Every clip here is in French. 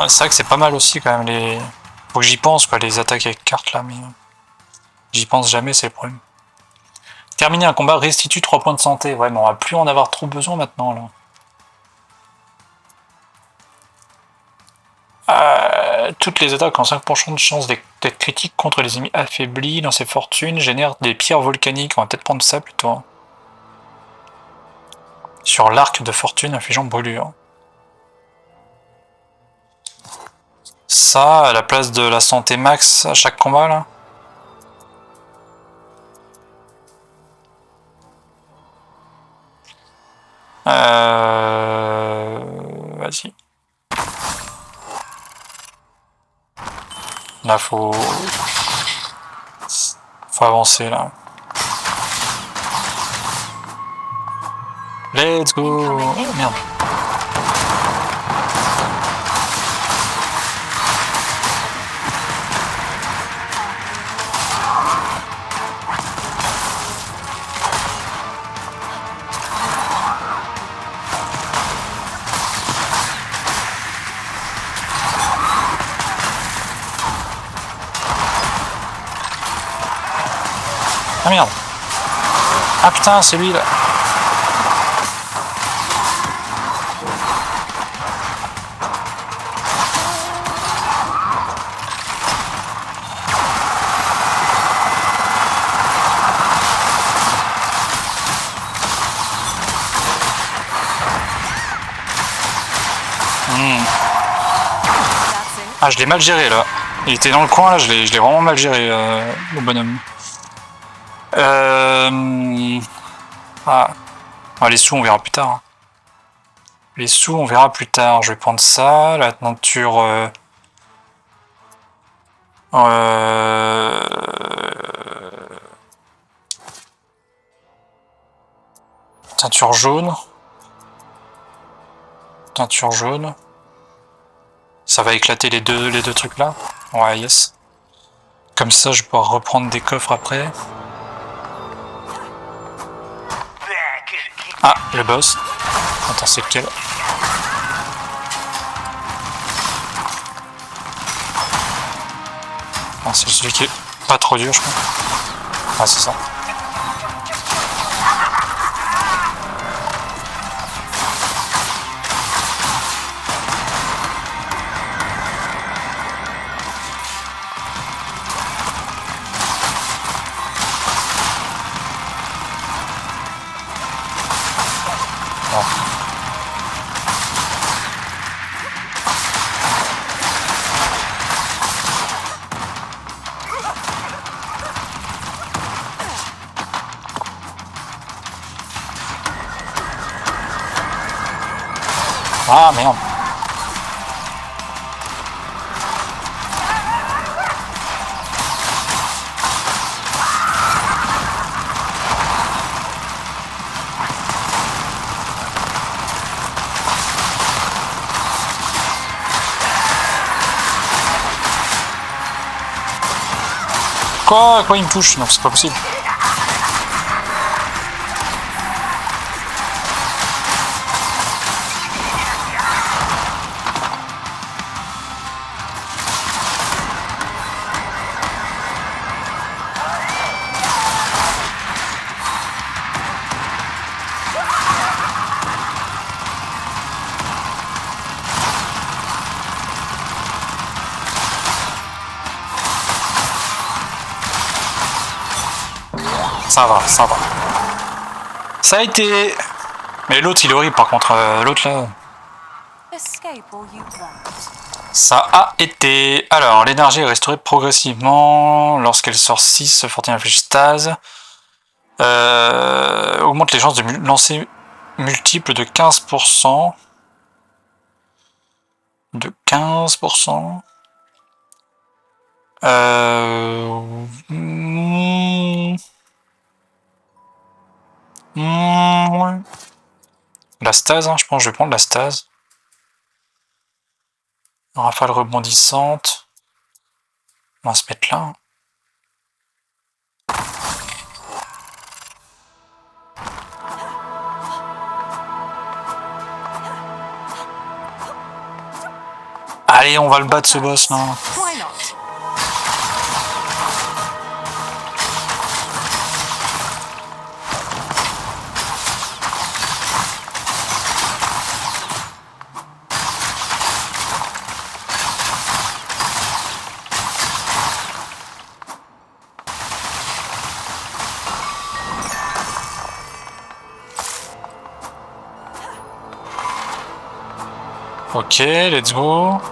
C'est vrai que c'est pas mal aussi quand même les... Faut que j'y pense quoi, les attaques avec carte là, mais... J'y pense jamais, c'est le problème. Terminer un combat restitue 3 points de santé. Ouais, mais on va plus en avoir trop besoin maintenant là. Toutes les attaques ont 5% de chance d'être critiques contre les ennemis affaiblis dans ses fortunes, génèrent des pierres volcaniques. On va peut-être prendre ça plutôt. Sur l'arc de fortune infligeant brûlure. Ça, à la place de la santé max à chaque combat là. Vas-y. Là, faut avancer, là. Let's go! Oh, merde. Ah merde! Ah putain, c'est lui là! Ah, je l'ai mal géré là. Il était dans le coin là, je l'ai vraiment mal géré, le bonhomme. Ah, les sous on verra plus tard. Les sous on verra plus tard. Je vais prendre ça, la teinture... Teinture jaune. Teinture jaune. Ça va éclater les deux trucs là. Ouais, yes. Comme ça, je vais pouvoir reprendre des coffres après. Ah, le boss. Attends, c'est lequel? Ah, c'est celui qui est pas trop dur, je crois. Ah, c'est ça. Ah merde. Quoi il me touche? Non, c'est pas possible. Ça va, ça va. Ça a été... Mais l'autre, il est horrible par contre. L'autre là... Ça a été... Alors, l'énergie est restaurée progressivement. Lorsqu'elle sort 6, Fortune inflige stase. Augmente les chances de lancer multiples de 15%. De 15%. Ouais. La stase, hein, je pense que je vais prendre la stase. Rafale rebondissante. On va se mettre là. Allez, on va le battre ce boss là. Why not? Ok, let's go.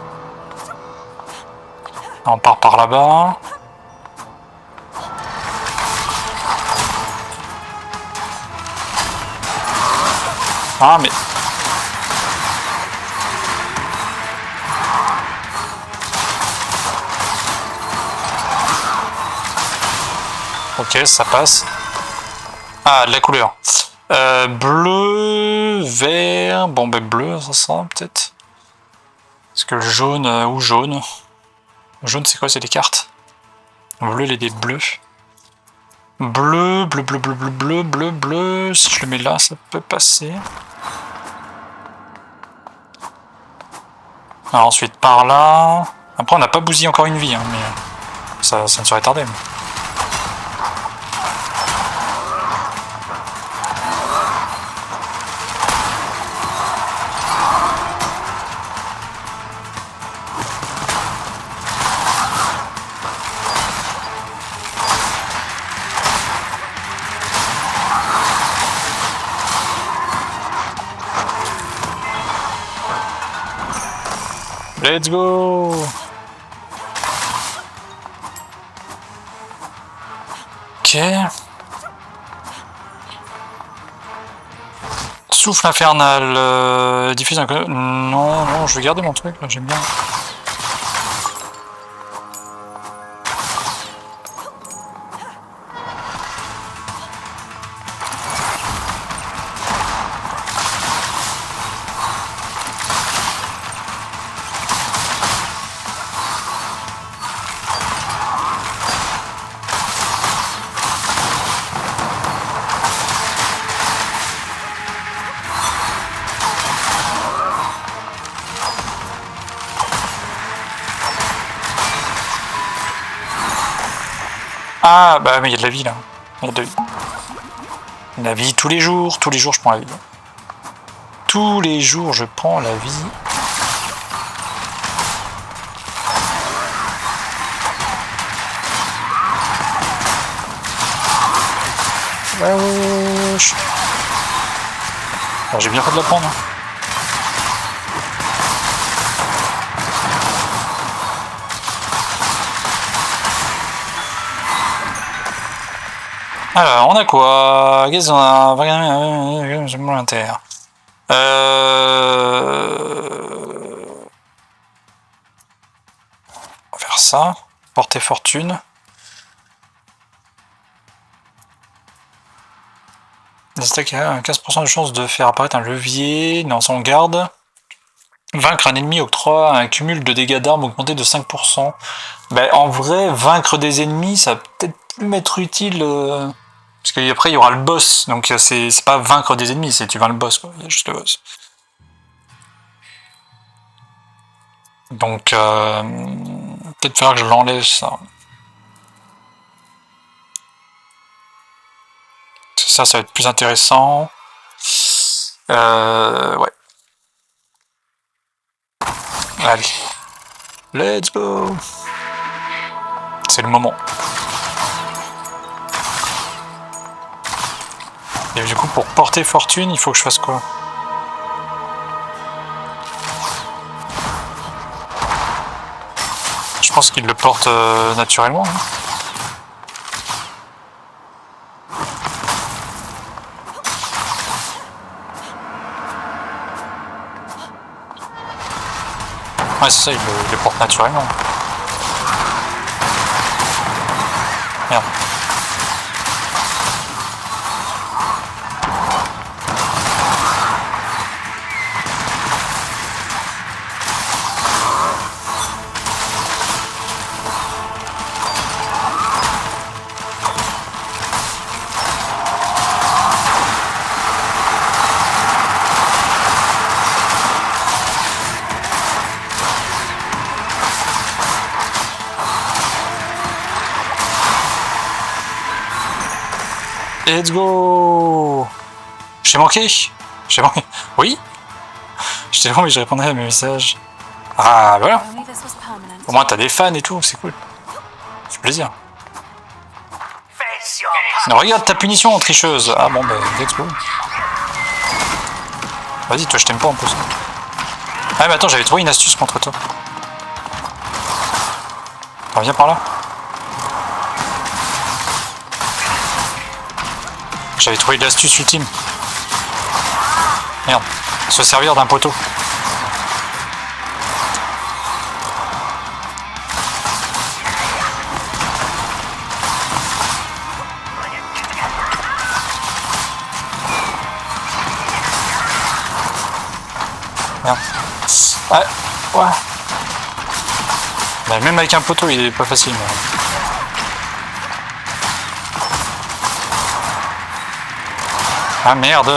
On part par là-bas. Ah mais... Ok, ça passe. Ah, de la couleur. Bleu, vert... Bon, ben bleu, ça sera peut-être. Est-ce que le jaune ou jaune? Jaune, c'est quoi? C'est des cartes. Bleu, les dés bleus. Bleu, bleu, bleu, bleu, bleu, bleu, bleu, bleu. Si je le mets là, ça peut passer. Alors ensuite, par là... Après, on n'a pas bousillé encore une vie, hein, mais ça ne serait tardé. Mais... Let's go! Ok. Souffle infernal. Diffuse un... Non, non, je vais garder mon truc, là, j'aime bien. Ah, bah mais il y a de la vie là. Il y a de la vie. La vie tous les jours je prends la vie. Tous les jours je prends la vie. Wesh. J'ai bien fait de la prendre. Alors, on a quoi? Qu'est-ce qu'on a? J'aime moins l'inter. On va faire ça. Portée fortune. Les attaques a 15% de chance de faire apparaître un levier. Non, ça on garde. Vaincre un ennemi octroie un cumul de dégâts d'armes augmenté de 5%. Ben, en vrai, vaincre des ennemis, ça va peut-être plus m'être utile. Parce qu'après, il y aura le boss. Donc, c'est pas vaincre des ennemis, c'est tu vaincs le boss, quoi. Il y a juste le boss. Donc, peut-être falloir que je l'enlève, ça. Ça va être plus intéressant. Ouais. Allez. Let's go. C'est le moment. Et du coup, pour porter fortune, il faut que je fasse quoi? Je pense qu'il le porte naturellement. Hein. Ouais, c'est ça, il le porte naturellement. Merde. Let's go. J'ai manqué. J'ai manqué. Oui. J'étais long mais je répondrai à mes messages. Ah voilà. Au moins t'as des fans et tout, c'est cool. C'est plaisir. Non, regarde ta punition, tricheuse. Ah bon bah let's go. Vas-y, toi je t'aime pas en plus. Ah mais attends, j'avais trouvé une astuce contre toi. Viens par là. J'avais trouvé l'astuce ultime. Merde. Se servir d'un poteau. Merde. Ouais. Ouais. Bah, même avec un poteau, il est pas facile. Mais... Ah merde.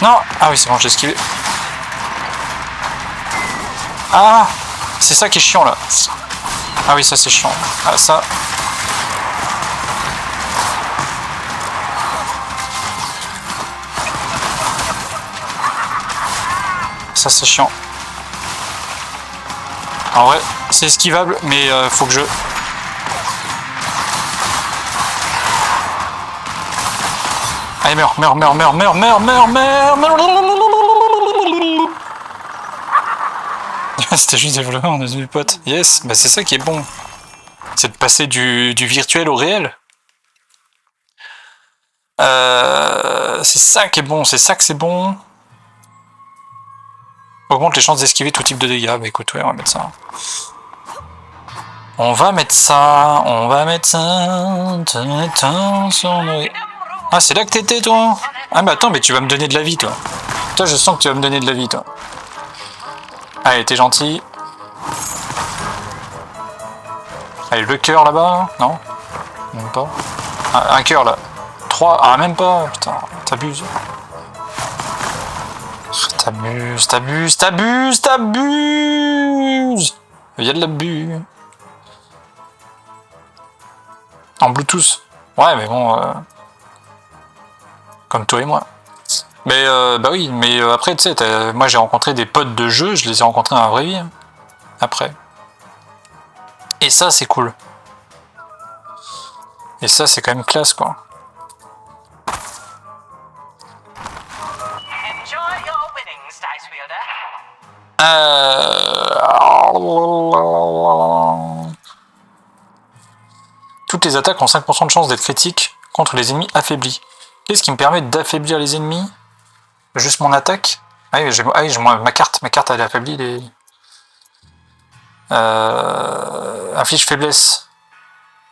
Non. Ah oui, c'est bon, j'ai esquivé. Ah, c'est ça qui est chiant là. Ah oui, ça c'est chiant. Ah ça. Ça c'est chiant. En vrai, c'est esquivable, mais faut que je... Allez, meurs. C'était juste développé, on a vu pote. Yes, bah c'est ça qui est bon. C'est de passer du virtuel au réel. C'est ça qui est bon, c'est ça que c'est bon. Augmente les chances d'esquiver tout type de dégâts. Bah écoute, ouais, on va mettre ça. On va mettre ça. Ah, c'est là que t'étais, toi? Ah, mais attends, mais tu vas me donner de la vie, toi. Toi, je sens que tu vas me donner de la vie, toi. Allez, t'es gentil. Allez, le cœur là-bas. Non? Même pas. Ah, un cœur là. 3. Ah, même pas. Putain, t'abuses. T'abuses. Il y a de l'abus. En Bluetooth. Ouais, mais bon. Comme toi et moi. Mais bah oui, mais après, tu sais, moi j'ai rencontré des potes de jeu, je les ai rencontrés dans la vraie vie. Hein, après. Et ça, c'est cool. Et ça, c'est quand même classe, quoi. Toutes les attaques ont 5% de chance d'être critiques contre les ennemis affaiblis. Qu'est-ce qui me permet d'affaiblir les ennemis? Juste mon attaque? Ah oui, ma carte elle est affaiblie. Les... inflige faiblesse.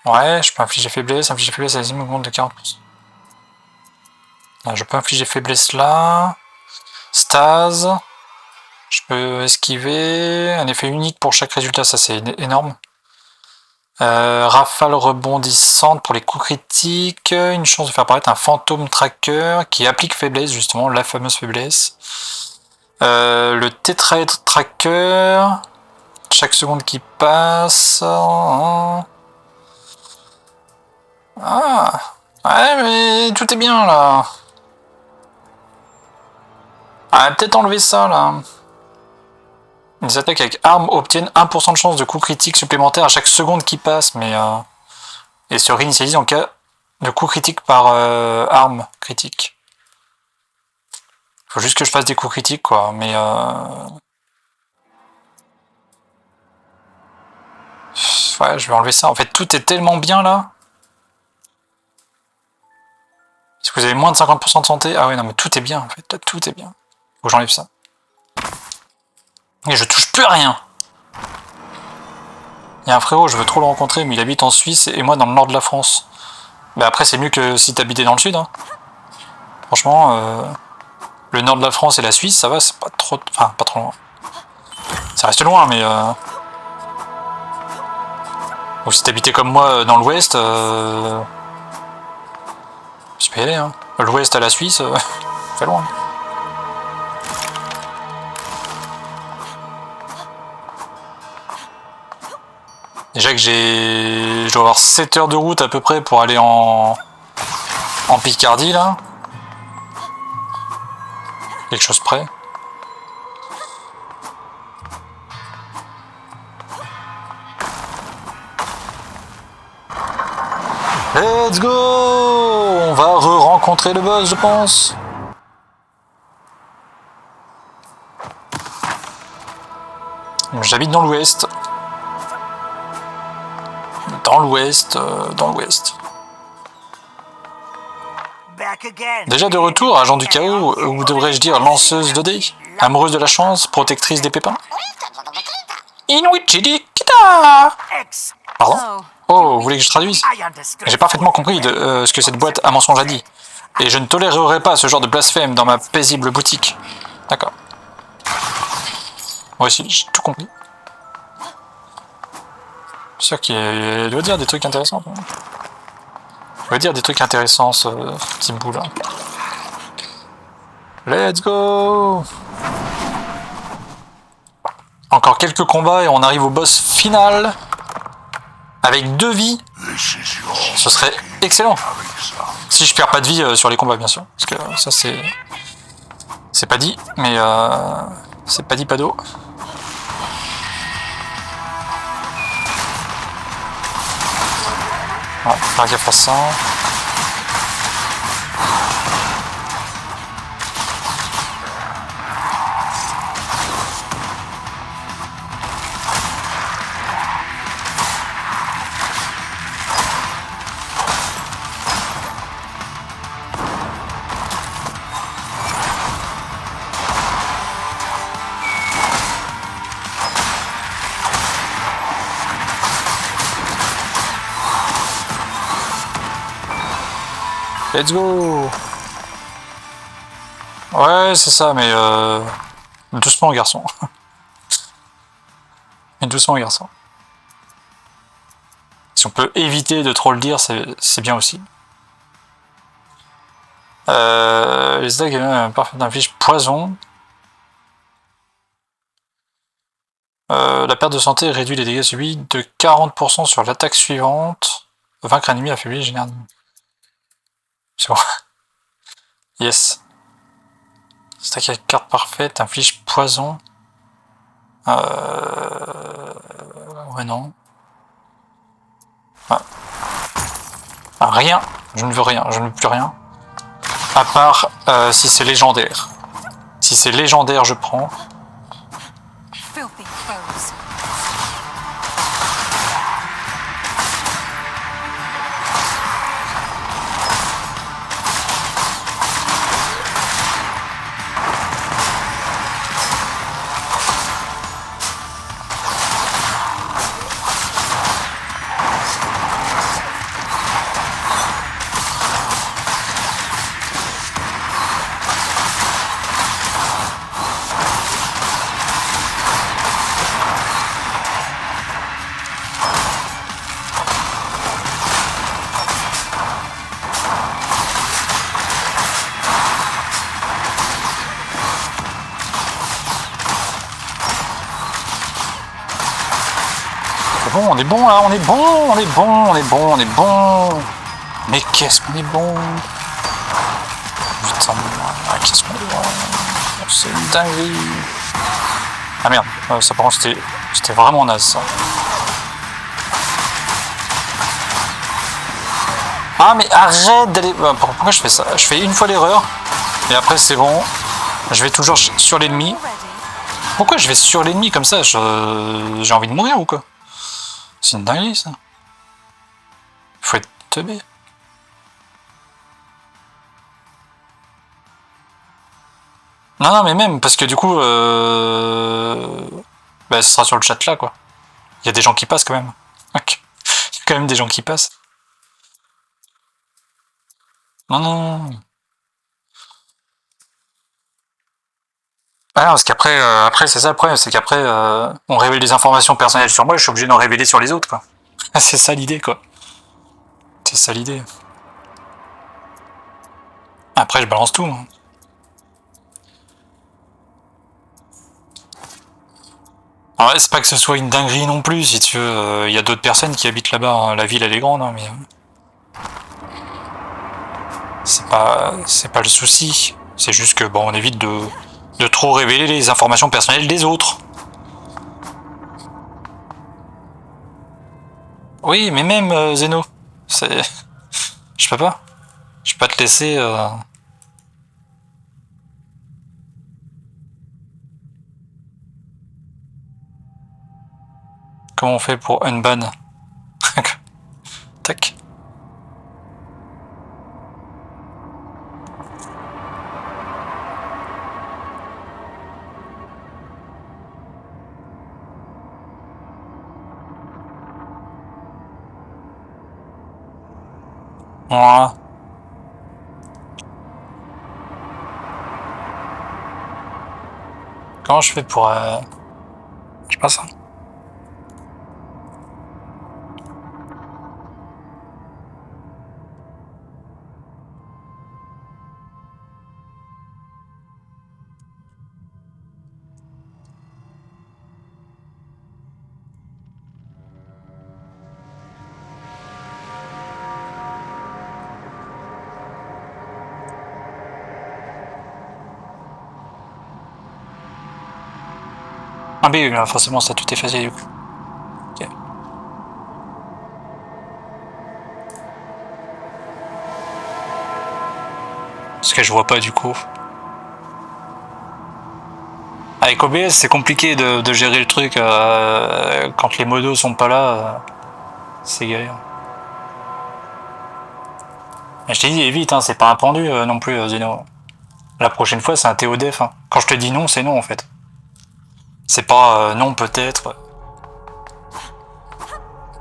Ouais, je peux infliger faiblesse. Infliger faiblesse à les ennemis augmente de 40%. Ah, je peux infliger faiblesse là. Stase. Je peux esquiver. Un effet unique pour chaque résultat, ça c'est énorme. Rafale rebondissante pour les coups critiques. Une chance de faire apparaître un fantôme tracker qui applique faiblesse, justement, la fameuse faiblesse. Le tétraèdre tracker. Chaque seconde qui passe. Ah, ouais, mais tout est bien là. Ah, peut-être enlever ça là. Les attaques avec armes obtiennent 1% de chance de coup critique supplémentaire à chaque seconde qui passe, mais et se réinitialisent en cas de coup critique par arme critique. Faut juste que je fasse des coups critiques, quoi, mais ouais, je vais enlever ça. En fait, tout est tellement bien là. Si vous avez moins de 50% de santé, ah ouais, non, mais tout est bien en fait, là, tout est bien. Faut que j'enlève ça. Et je touche plus à rien. Il y a un frérot, je veux trop le rencontrer, mais il habite en Suisse et moi dans le nord de la France. Bah après, c'est mieux que si t'habitais dans le sud. Hein. Franchement, le nord de la France et la Suisse, ça va, c'est pas trop... Enfin, pas trop loin. Ça reste loin, mais... Ou si t'habitais comme moi dans l'ouest... Je peux y aller, hein. L'ouest à la Suisse, ça fait loin. Déjà que je dois avoir 7 heures de route à peu près pour aller en Picardie là. Quelque chose près. Let's go! On va re-rencontrer le boss, je pense. J'habite dans l'ouest. Dans l'ouest, dans l'ouest. Déjà de retour, agent du chaos, ou devrais-je dire lanceuse de dés, amoureuse de la chance, protectrice des pépins. Inuichi Kita! Pardon? Oh, vous voulez que je traduise? J'ai parfaitement compris ce que cette boîte à mensonges a dit. Et je ne tolérerai pas ce genre de blasphème dans ma paisible boutique. D'accord. Moi aussi, j'ai tout compris. Je suis sûr qu'il doit dire des trucs intéressants. Il doit dire des trucs intéressants, ce petit bout là. Let's go! Encore quelques combats et on arrive au boss final. Avec 2 vies. Ce serait excellent. Si je perds pas de vie sur les combats, bien sûr. Parce que ça, c'est pas dit. Mais c'est pas dit, pas d'eau. Ouais, faire gaffe à ça. Let's go! Ouais, c'est ça, mais doucement, garçon. Mais doucement, garçon. Si on peut éviter de trop le dire, c'est bien aussi. Les attaques parfait inflige poison. La perte de santé réduit les dégâts subis de 40% sur l'attaque suivante. Vaincre un ennemi affaibli génère... C'est bon. Yes. Stack avec carte parfaite, inflige poison. Ouais, non. Ah. Ah, rien. Je ne veux rien. Je ne veux plus rien. À part si c'est légendaire. Si c'est légendaire, je prends. Bon, on est bon là, on est bon, on est bon, on est bon, on est bon. Mais qu'est-ce qu'on est bon. Putain, qu'est-ce qu'on est bon. C'est une dinguerie. Ah merde, ça par contre c'était vraiment naze ça. Ah mais arrête d'aller... Pourquoi je fais ça? Je fais une fois l'erreur, et après c'est bon. Je vais toujours sur l'ennemi. Pourquoi je vais sur l'ennemi comme ça? J'ai envie de mourir ou quoi? C'est une dinguerie ça. Faut être teubé. Non, non, mais même, parce que du coup, bah, ce sera sur le chat là, quoi. Il y a des gens qui passent quand même. Il y a quand même des gens qui passent. Non, non, non. Ah non, parce qu'après, après, c'est ça le problème, c'est qu'après, on révèle des informations personnelles sur moi, je suis obligé d'en révéler sur les autres, quoi. C'est ça l'idée, quoi. C'est ça l'idée. Après, je balance tout, moi. Alors, ouais, c'est pas que ce soit une dinguerie non plus, si tu veux. Il y a d'autres personnes qui habitent là-bas. Hein. La ville, elle est grande, hein, mais c'est pas le souci. C'est juste que bon, on évite de trop révéler les informations personnelles des autres. Oui, mais même Zeno, c'est, je peux pas. Je peux pas te laisser. Comment on fait pour unban? Tac. Voilà. Comment je fais pour... Je sais pas ça. Ah mais oui, forcément ça a tout effacé du coup. Ok. Parce que je vois pas du coup. Avec OBS c'est compliqué de gérer le truc quand les modos sont pas là. C'est galère. Mais je t'ai dit évite, hein, c'est pas un pendu non plus Zeno. La prochaine fois c'est un TODF. Hein. Quand je te dis non, c'est non en fait. C'est pas non peut-être.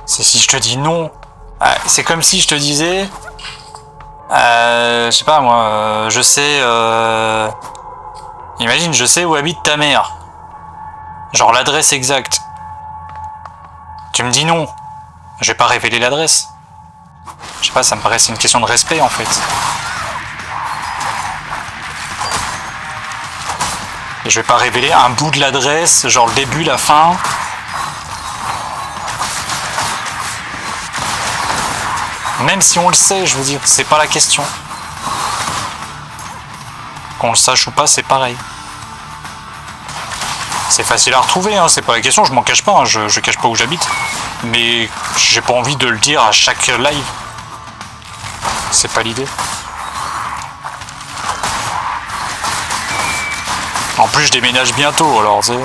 C'est si je te dis non. C'est comme si je te disais. Je sais pas moi, je sais. Imagine, je sais où habite ta mère. Genre l'adresse exacte. Tu me dis non. Je vais pas révéler l'adresse. Je sais pas, ça me paraît c'est une question de respect en fait. Et je vais pas révéler un bout de l'adresse, genre le début, la fin. Même si on le sait, je veux dire, c'est pas la question. Qu'on le sache ou pas, c'est pareil. C'est facile à retrouver, hein, c'est pas la question, je m'en cache pas, hein, je cache pas où j'habite. Mais j'ai pas envie de le dire à chaque live. C'est pas l'idée. En plus, je déménage bientôt, alors c'est...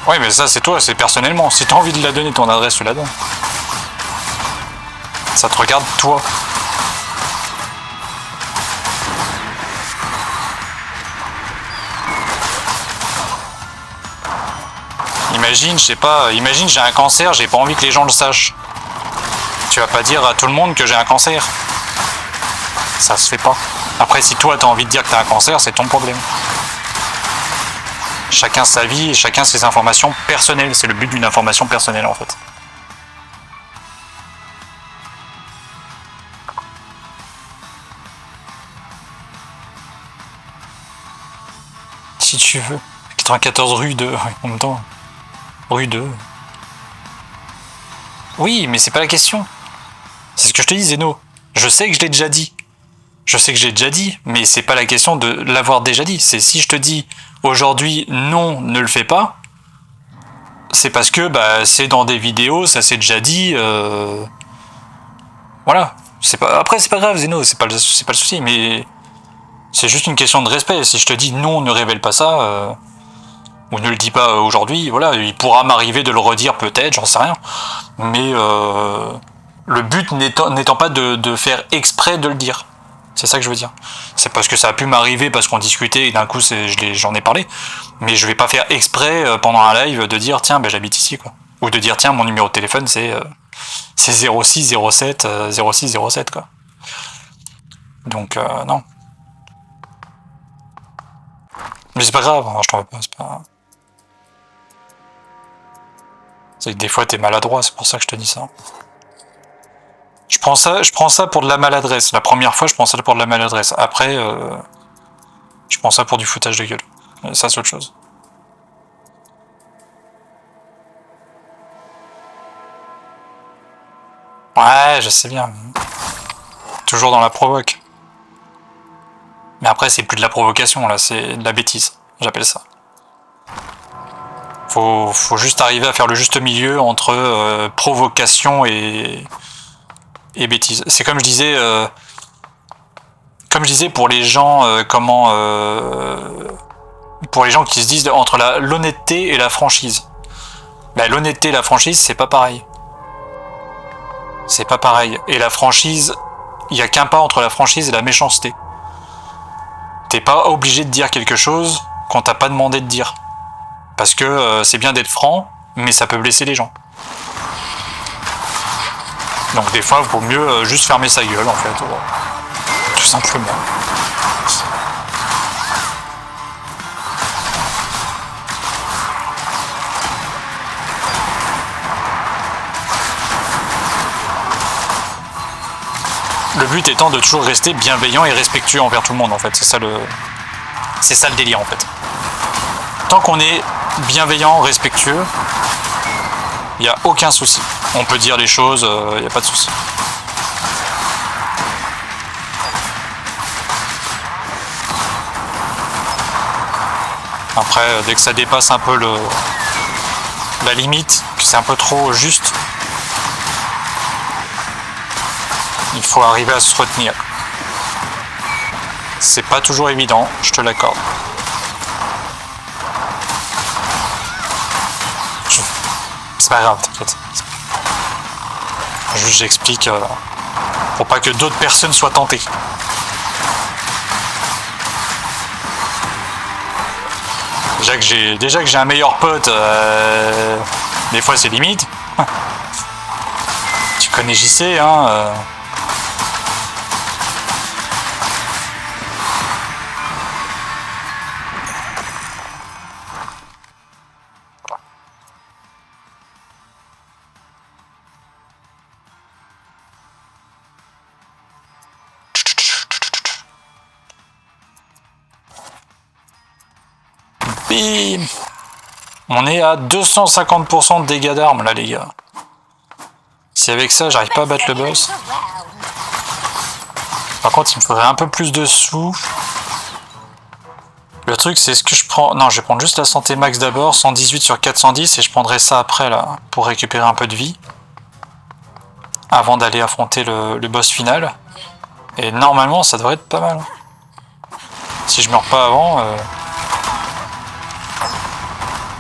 Ouais, mais ça, c'est toi, c'est personnellement. Si t'as envie de la donner, ton adresse, tu la donnes. Ça te regarde, toi. Imagine, je sais pas, imagine j'ai un cancer, j'ai pas envie que les gens le sachent. Tu vas pas dire à tout le monde que j'ai un cancer. Ça se fait pas. Après, si toi t'as envie de dire que t'as un cancer, c'est ton problème. Chacun sa vie et chacun ses informations personnelles. C'est le but d'une information personnelle en fait. Si tu veux. 94 rue 2, en même temps. Rue 2. Oui, mais c'est pas la question. C'est ce que je te dis, Zeno. Je sais que je l'ai déjà dit. Je sais que j'ai déjà dit, mais c'est pas la question de l'avoir déjà dit. C'est si je te dis aujourd'hui non, ne le fais pas, c'est parce que bah, c'est dans des vidéos, ça s'est déjà dit. Voilà. C'est pas... Après, c'est pas grave, Zeno, c'est pas le souci, mais c'est juste une question de respect. Si je te dis non, ne révèle pas ça, ou ne le dis pas aujourd'hui, voilà, il pourra m'arriver de le redire peut-être, j'en sais rien. Mais le but n'étant pas de faire exprès de le dire. C'est ça que je veux dire. C'est parce que ça a pu m'arriver parce qu'on discutait et d'un coup j'en ai parlé. Mais je vais pas faire exprès pendant un live de dire tiens ben j'habite ici quoi. Ou de dire tiens mon numéro de téléphone c'est 06 07 06 07 quoi. Donc non. Mais c'est pas grave, hein, je t'en veux pas, c'est pas. C'est que des fois t'es maladroit, c'est pour ça que je te dis ça. Je je prends ça pour de la maladresse. La première fois, je prends ça pour de la maladresse. Après, je prends ça pour du foutage de gueule. Ça, c'est autre chose. Ouais, je sais bien. Toujours dans la provoque. Mais après, c'est plus de la provocation, là, c'est de la bêtise. J'appelle ça. Faut juste arriver à faire le juste milieu entre provocation et bêtise. C'est comme je disais pour les gens, pour les gens qui se disent entre l'honnêteté et la franchise. Bah, l'honnêteté et la franchise, c'est pas pareil. C'est pas pareil. Et la franchise, il n'y a qu'un pas entre la franchise et la méchanceté. T'es pas obligé de dire quelque chose qu'on t'a pas demandé de dire. Parce que c'est bien d'être franc, mais ça peut blesser les gens. Donc des fois, il vaut mieux juste fermer sa gueule, en fait. Tout simplement. Le but étant de toujours rester bienveillant et respectueux envers tout le monde, en fait. C'est ça le délire, en fait. Tant qu'on est bienveillant, respectueux, il n'y a aucun souci. On peut dire les choses, il n'y a pas de souci. Après, dès que ça dépasse un peu la limite, que c'est un peu trop juste, il faut arriver à se retenir. C'est pas toujours évident, je te l'accorde. C'est pas grave, t'inquiète. Juste j'explique pour pas que d'autres personnes soient tentées. Déjà que j'ai un meilleur pote, des fois c'est limite. Tu connais JC, hein. Bim. On est à 250% de dégâts d'armes là, les gars. Si avec ça j'arrive pas à battre le boss. Par contre, il me faudrait un peu plus de sous. Le truc, c'est ce que je prends. Non, je vais prendre juste la santé max d'abord, 118 sur 410, et je prendrai ça après là pour récupérer un peu de vie avant d'aller affronter le boss final. Et normalement, ça devrait être pas mal. Si je meurs pas avant.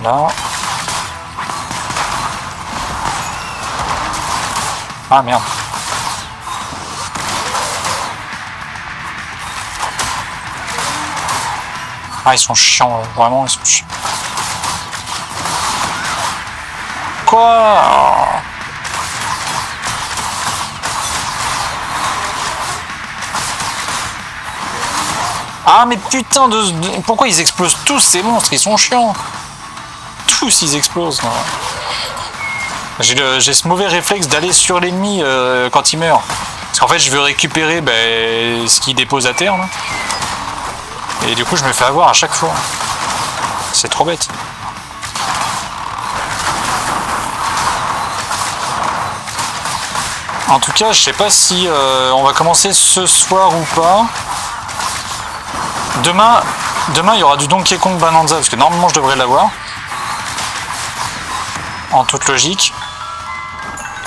Là. Ah merde. Ah, ils sont chiants, vraiment, ils sont chiants. Quoi? Ah, mais putain de... Pourquoi ils explosent tous ces monstres? Ils sont chiants. Tous ils explosent. J'ai ce mauvais réflexe d'aller sur l'ennemi quand il meurt. Parce qu'en fait, je veux récupérer ce qu'il dépose à terre, là. Et du coup, je me fais avoir à chaque fois. C'est trop bête. En tout cas, je sais pas si on va commencer ce soir ou pas. Demain, il y aura du Donkey Kong Bonanza, parce que normalement, je devrais l'avoir. En toute logique.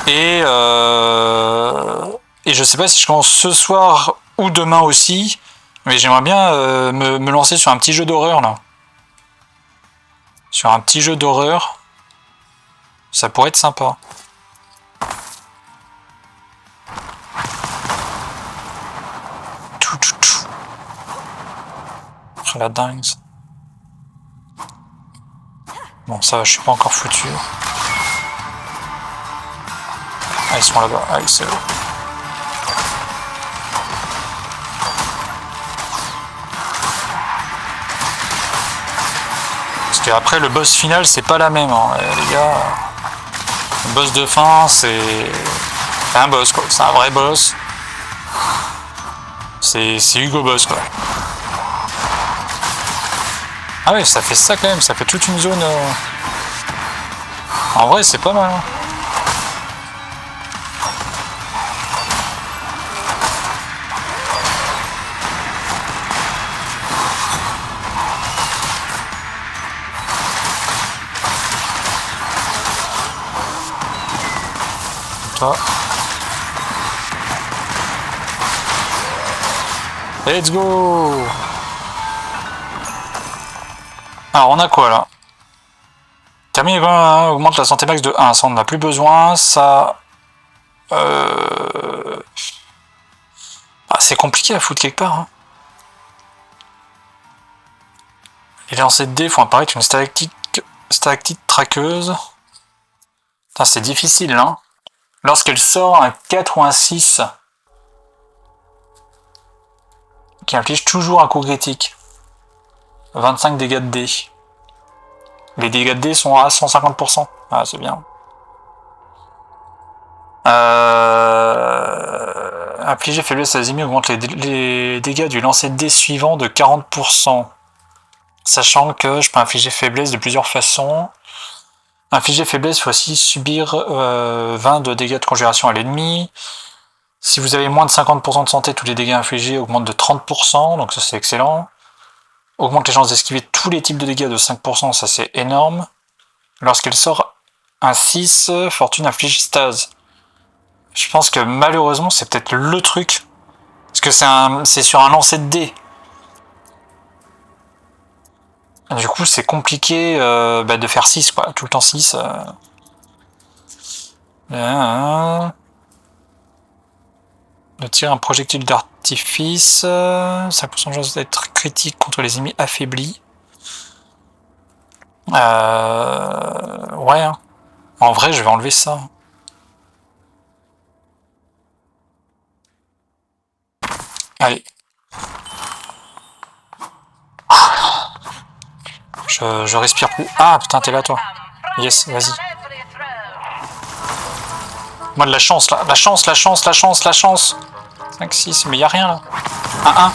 Et je sais pas si je commence ce soir ou demain aussi. Mais j'aimerais bien me lancer sur un petit jeu d'horreur là. Sur un petit jeu d'horreur. Ça pourrait être sympa. La dingue. Bon, ça, je suis pas encore foutu. Ah, ils sont là-bas. Ah, c'est eux. Parce qu'après, le boss final, c'est pas la même, hein, les gars. Le boss de fin, c'est C'est un boss quoi, c'est un vrai boss. C'est Hugo Boss quoi. Ah ouais, ça fait ça quand même, ça fait toute une zone. En vrai, c'est pas mal. Hein. Toi. Let's go! Alors on a quoi là? Termine 20, augmente la santé max de 1, ça on n'en a plus besoin, ça... Ah, c'est compliqué à foutre quelque part. Hein. Les lancers de dés font apparaître une stalactite traqueuse. Putain, c'est difficile, hein. Lorsqu'elle sort un 4 ou un 6, qui inflige toujours un coup critique. 25 dégâts de dés. Les dégâts de dés sont à 150%. Ah, c'est bien. Infliger faiblesse à ennemis augmente les dégâts du lancer de dés suivant de 40%. Sachant que je peux infliger faiblesse de plusieurs façons. Infliger faiblesse, il faut aussi subir 20 de dégâts de conjuration à l'ennemi. Si vous avez moins de 50% de santé, tous les dégâts infligés augmentent de 30%, donc ça c'est excellent. Augmente les chances d'esquiver tous les types de dégâts de 5%, ça c'est énorme. Lorsqu'elle sort un 6, fortune inflige stase. Je pense que malheureusement c'est peut-être le truc. Parce que c'est sur un lancer de dés. Du coup c'est compliqué de faire 6 quoi, tout le temps 6. De tirer un projectile d'artifice, 5% de chance d'être critique contre les ennemis affaiblis. Ouais, hein. En vrai, je vais enlever ça. Allez. Je respire plus. Ah putain, t'es là toi. Yes, vas-y. Moi de la chance là. La chance. 5, 6, mais y'a rien là. Un 1.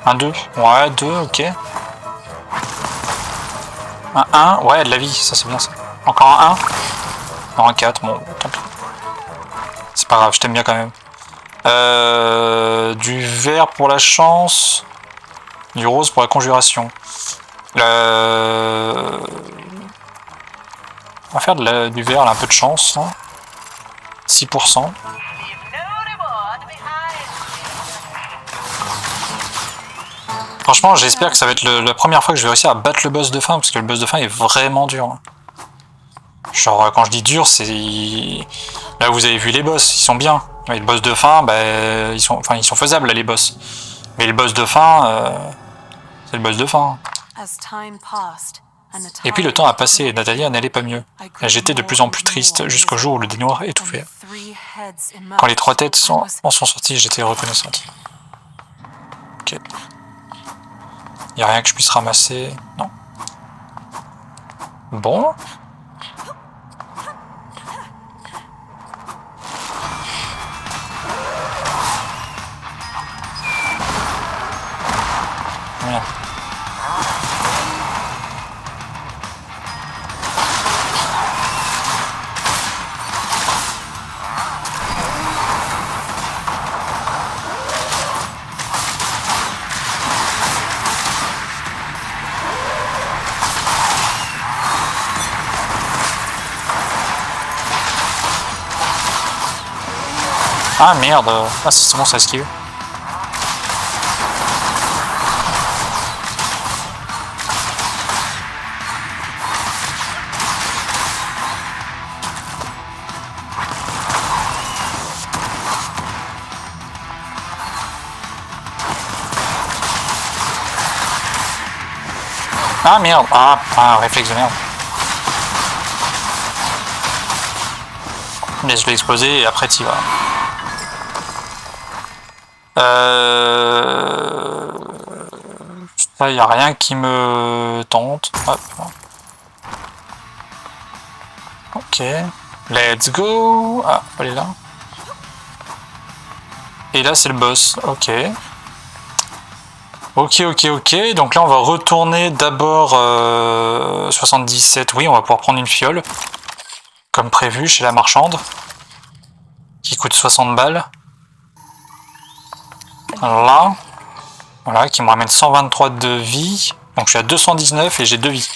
Un 2. Ouais, 2, ok. Un 1, ouais, de la vie, ça c'est bien ça. Encore un 1. Non, un 4, bon, tant pis. C'est pas grave, je t'aime bien quand même. Du vert pour la chance. Du rose pour la conjuration. On va faire du vert, là, un peu de chance. Hein. 6%. Franchement, j'espère que ça va être la première fois que je vais réussir à battre le boss de fin, parce que le boss de fin est vraiment dur. Genre, quand je dis dur, c'est... Là, vous avez vu les boss, ils sont bien. Mais le boss de fin, bah, ils sont faisables, là, les boss. Mais le boss de fin, c'est le boss de fin. Et puis le temps a passé et Natalia n'allait pas mieux. J'étais de plus en plus triste jusqu'au jour où le dé noir étouffait. Quand les 3 têtes en sont sorties, j'étais reconnaissante. Ok. Y'a rien que je puisse ramasser. Non. Bon. Merde. Ah merde. Ah c'est bon, ça esquive. Ah merde. Ah, réflexe de merde. Laisse-le exploser et après t'y vas. Ça, y a rien qui me tente. Hop. Ok. Let's go. Ah, faut aller là. Et là, c'est le boss. Ok. Ok. Donc là, on va retourner d'abord 77. Oui, on va pouvoir prendre une fiole. Comme prévu, chez la marchande. Qui coûte 60 balles. Là. Voilà, qui me ramène 123 de vie. Donc je suis à 219 et j'ai 2 vies.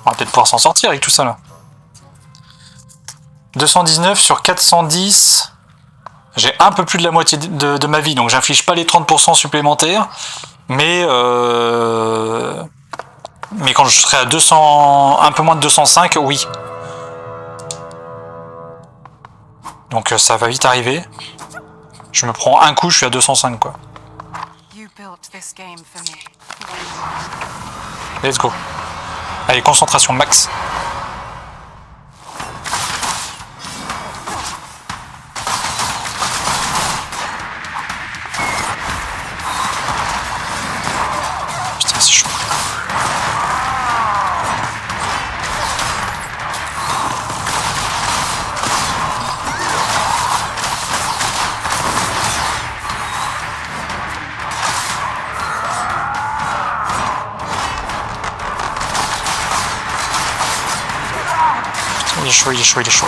On va peut-être pouvoir s'en sortir avec tout ça là. 219 sur 410. J'ai un peu plus de la moitié de ma vie, donc j'inflige pas les 30% supplémentaires. Mais quand je serai à 200, un peu moins de 205, oui. Donc ça va vite arriver. Je me prends un coup, je suis à 205 quoi. Let's go. Allez, concentration max. Putain, c'est chaud. Il est chaud.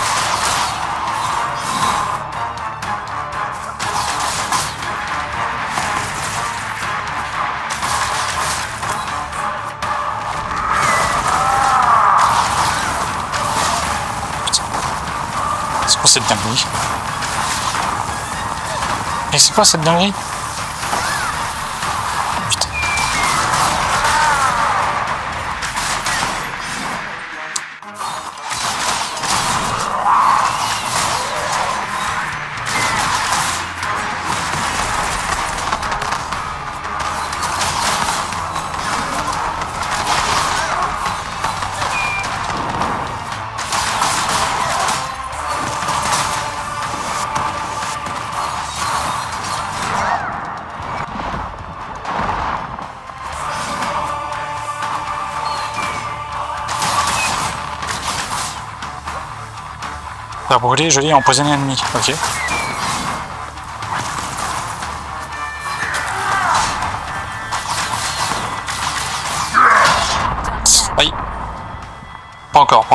C'est quoi cette dinguerie? Et c'est quoi cette dinguerie? Putain. Faire brûler, joli, empoisonner l'ennemi. Ok. Aïe. Pas encore.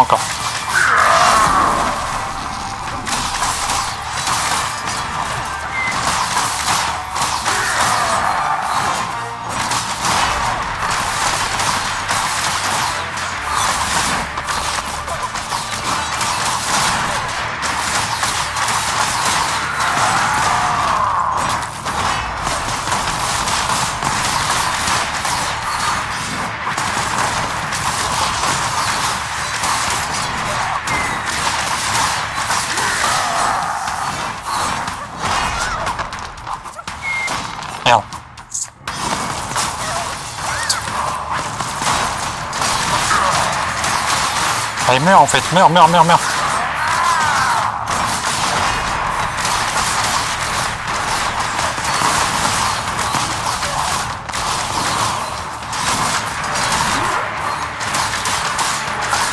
Merde. Allez, meurs en fait, meurs.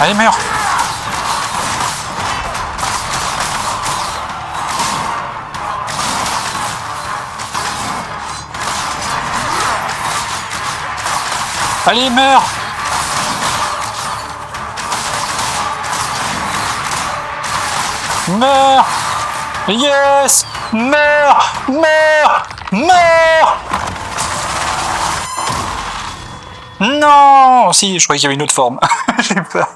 Allez, meurs. Allez, meurs. Meurs. Yes. Meurs. Non. Si, je croyais qu'il y avait une autre forme. J'ai peur.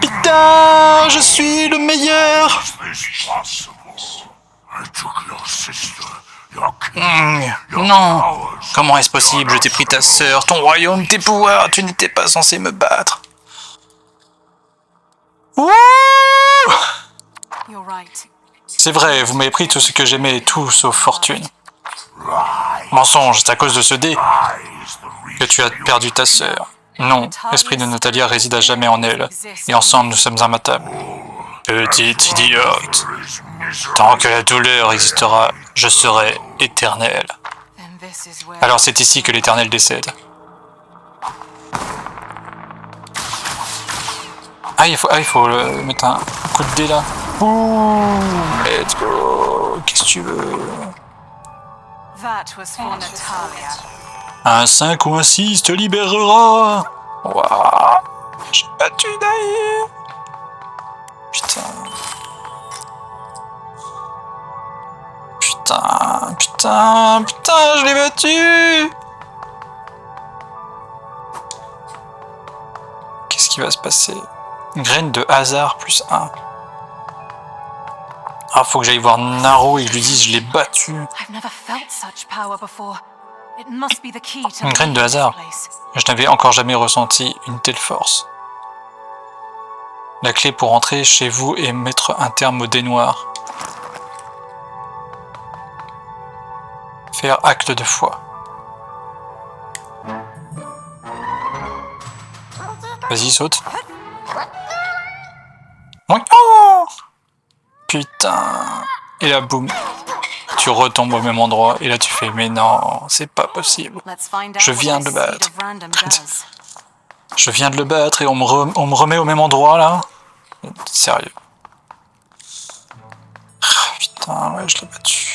Putain, je suis le meilleur. Non. Comment est-ce possible? Je t'ai pris ta sœur, ton royaume, tes pouvoirs. Tu n'étais pas censé me battre. Wouh! C'est vrai, vous m'avez pris tout ce que j'aimais, tout sauf fortune. Mensonge, c'est à cause de ce dé que tu as perdu ta sœur. Non, l'esprit de Natalia réside à jamais en elle, et ensemble nous sommes imbattables. Petite idiote. Tant que la douleur existera, je serai éternel. Alors c'est ici que l'Éternel décède. Ah, il faut mettre un coup de dé là. Ouh, let's go. Qu'est-ce que tu veux? Un 5 ou un 6 te libérera. Waouh. J'ai battu Naïr. Putain. Putain, je l'ai battu. Qu'est-ce qui va se passer? Graine de hasard plus 1. Ah, faut que j'aille voir Naro et que je lui dise je l'ai battu. Une graine de hasard. Je n'avais encore jamais ressenti une telle force. La clé pour entrer chez vous et mettre un terme au dé noir. Faire acte de foi. Vas-y, saute. Oh putain. Et là, boum. Tu retombes au même endroit. Et là, tu fais, mais non, c'est pas possible. Je viens de le battre. Je viens de le battre et on me remet au même endroit, là. Sérieux. Ah, putain, ouais, je l'ai battu.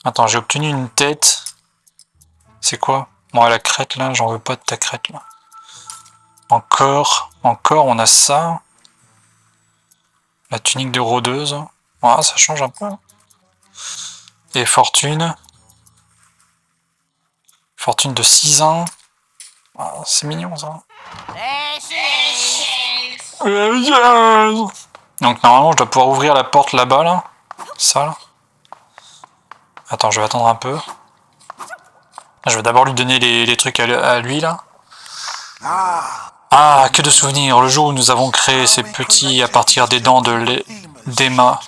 Attends, j'ai obtenu une tête. C'est quoi? Bon, la crête, là, j'en veux pas de ta crête, là. Encore, on a ça. La tunique de rôdeuse. Ouais, ça change un peu. Et fortune. Fortune de 6 ans. Ah, c'est mignon, ça. Donc, normalement, je dois pouvoir ouvrir la porte là-bas, là. Ça, là. Attends, je vais attendre un peu. Je vais d'abord lui donner les trucs à lui, là. Ah, que de souvenirs. Le jour où nous avons créé ces petits à partir des dents d'Emma.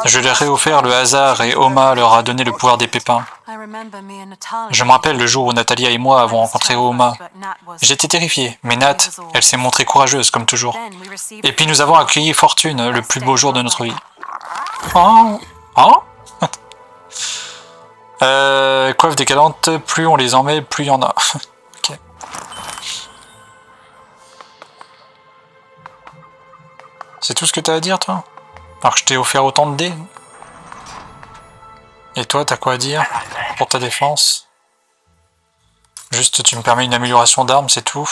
Je leur ai offert le hasard et Oma leur a donné le pouvoir des pépins. Je me rappelle le jour où Natalia et moi avons rencontré Oma. J'étais terrifié, mais Nat, elle s'est montrée courageuse, comme toujours. Et puis nous avons accueilli Fortune, le plus beau jour de notre vie. Oh, oh. Coiffe décadente, plus on les en met, plus il y en a. Ok. C'est tout ce que t'as à dire, toi? Alors que je t'ai offert autant de dés. Et toi, t'as quoi à dire pour ta défense? Juste, tu me permets une amélioration d'armes, c'est tout.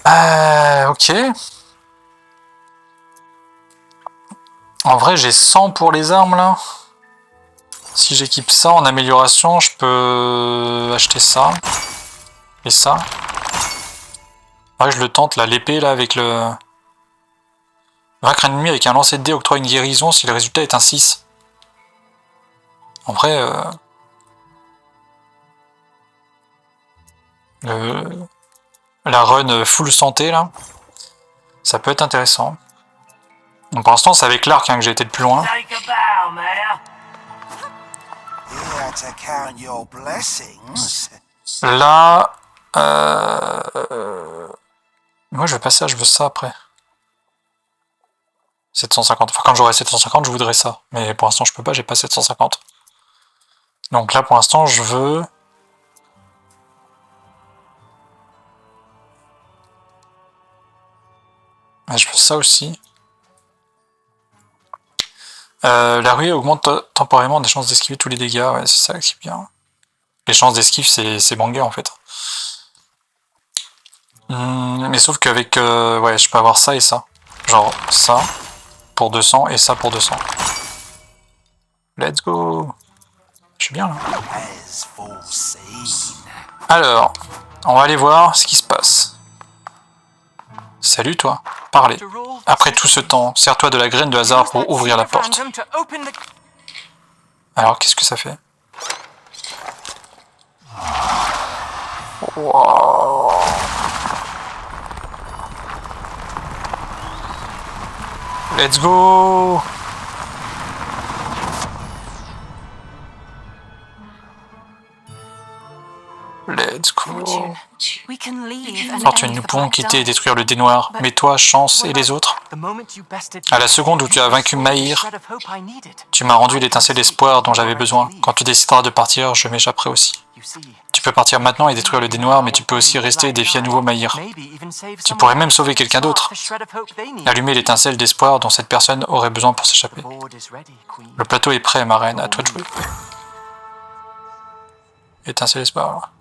Ok. En vrai, j'ai 100 pour les armes, là. Si j'équipe ça en amélioration, je peux acheter ça. Et ça. Ouais, je le tente, là, l'épée, là, avec le... Vaincre un ennemi avec un lancer de dés octroie une guérison si le résultat est un 6. En vrai... la run full santé, là, ça peut être intéressant. Donc pour l'instant, c'est avec l'arc, hein, que j'ai été le plus loin. Là... Moi, je veux pas ça, je veux ça après. 750. Enfin, quand j'aurai 750, je voudrais ça. Mais pour l'instant, je peux pas, j'ai pas 750. Donc là, pour l'instant, je veux... je veux ça aussi. La ruée augmente temporairement des chances d'esquiver tous les dégâts. Ouais, c'est ça qui est bien. Les chances d'esquive, c'est banger en fait. Mais sauf qu'avec... ouais, je peux avoir ça et ça. Genre ça pour 200 et ça pour 200. Let's go. Je suis bien là. Alors, on va aller voir ce qui se passe. Salut toi, parlez. Après tout ce temps, sers-toi de la graine de hasard pour ouvrir la porte. Alors, qu'est-ce que ça fait? Wow. Let's go. Let's go. Fortune, nous pouvons quitter et détruire le dé noir, mais toi, Chance et les autres, à la seconde où tu as vaincu Mahir, tu m'as rendu l'étincelle d'espoir dont j'avais besoin. Quand tu décideras de partir, je m'échapperai aussi. Tu peux partir maintenant et détruire le dé noir, mais tu peux aussi rester et défier à nouveau Maïr. Tu pourrais même sauver quelqu'un d'autre. Allumer l'étincelle d'espoir dont cette personne aurait besoin pour s'échapper. Le plateau est prêt, ma reine, à toi de jouer. Étincelle d'espoir.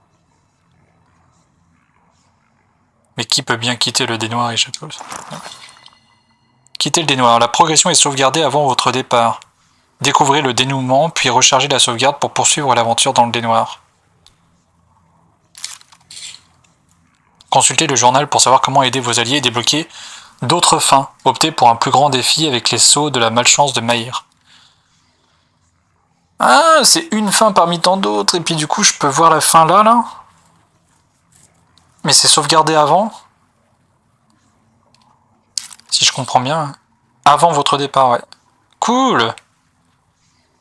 Mais qui peut bien quitter le dé noir et échapper? Quittez le dé noir. La progression est sauvegardée avant votre départ. Découvrez le dénouement, puis rechargez la sauvegarde pour poursuivre l'aventure dans le dé noir. Consultez le journal pour savoir comment aider vos alliés et débloquer d'autres fins. Optez pour un plus grand défi avec les sauts de la malchance de Maïr. Ah, c'est une fin parmi tant d'autres, et puis du coup je peux voir la fin là. Mais c'est sauvegardé avant. Si je comprends bien. Avant votre départ, ouais. Cool.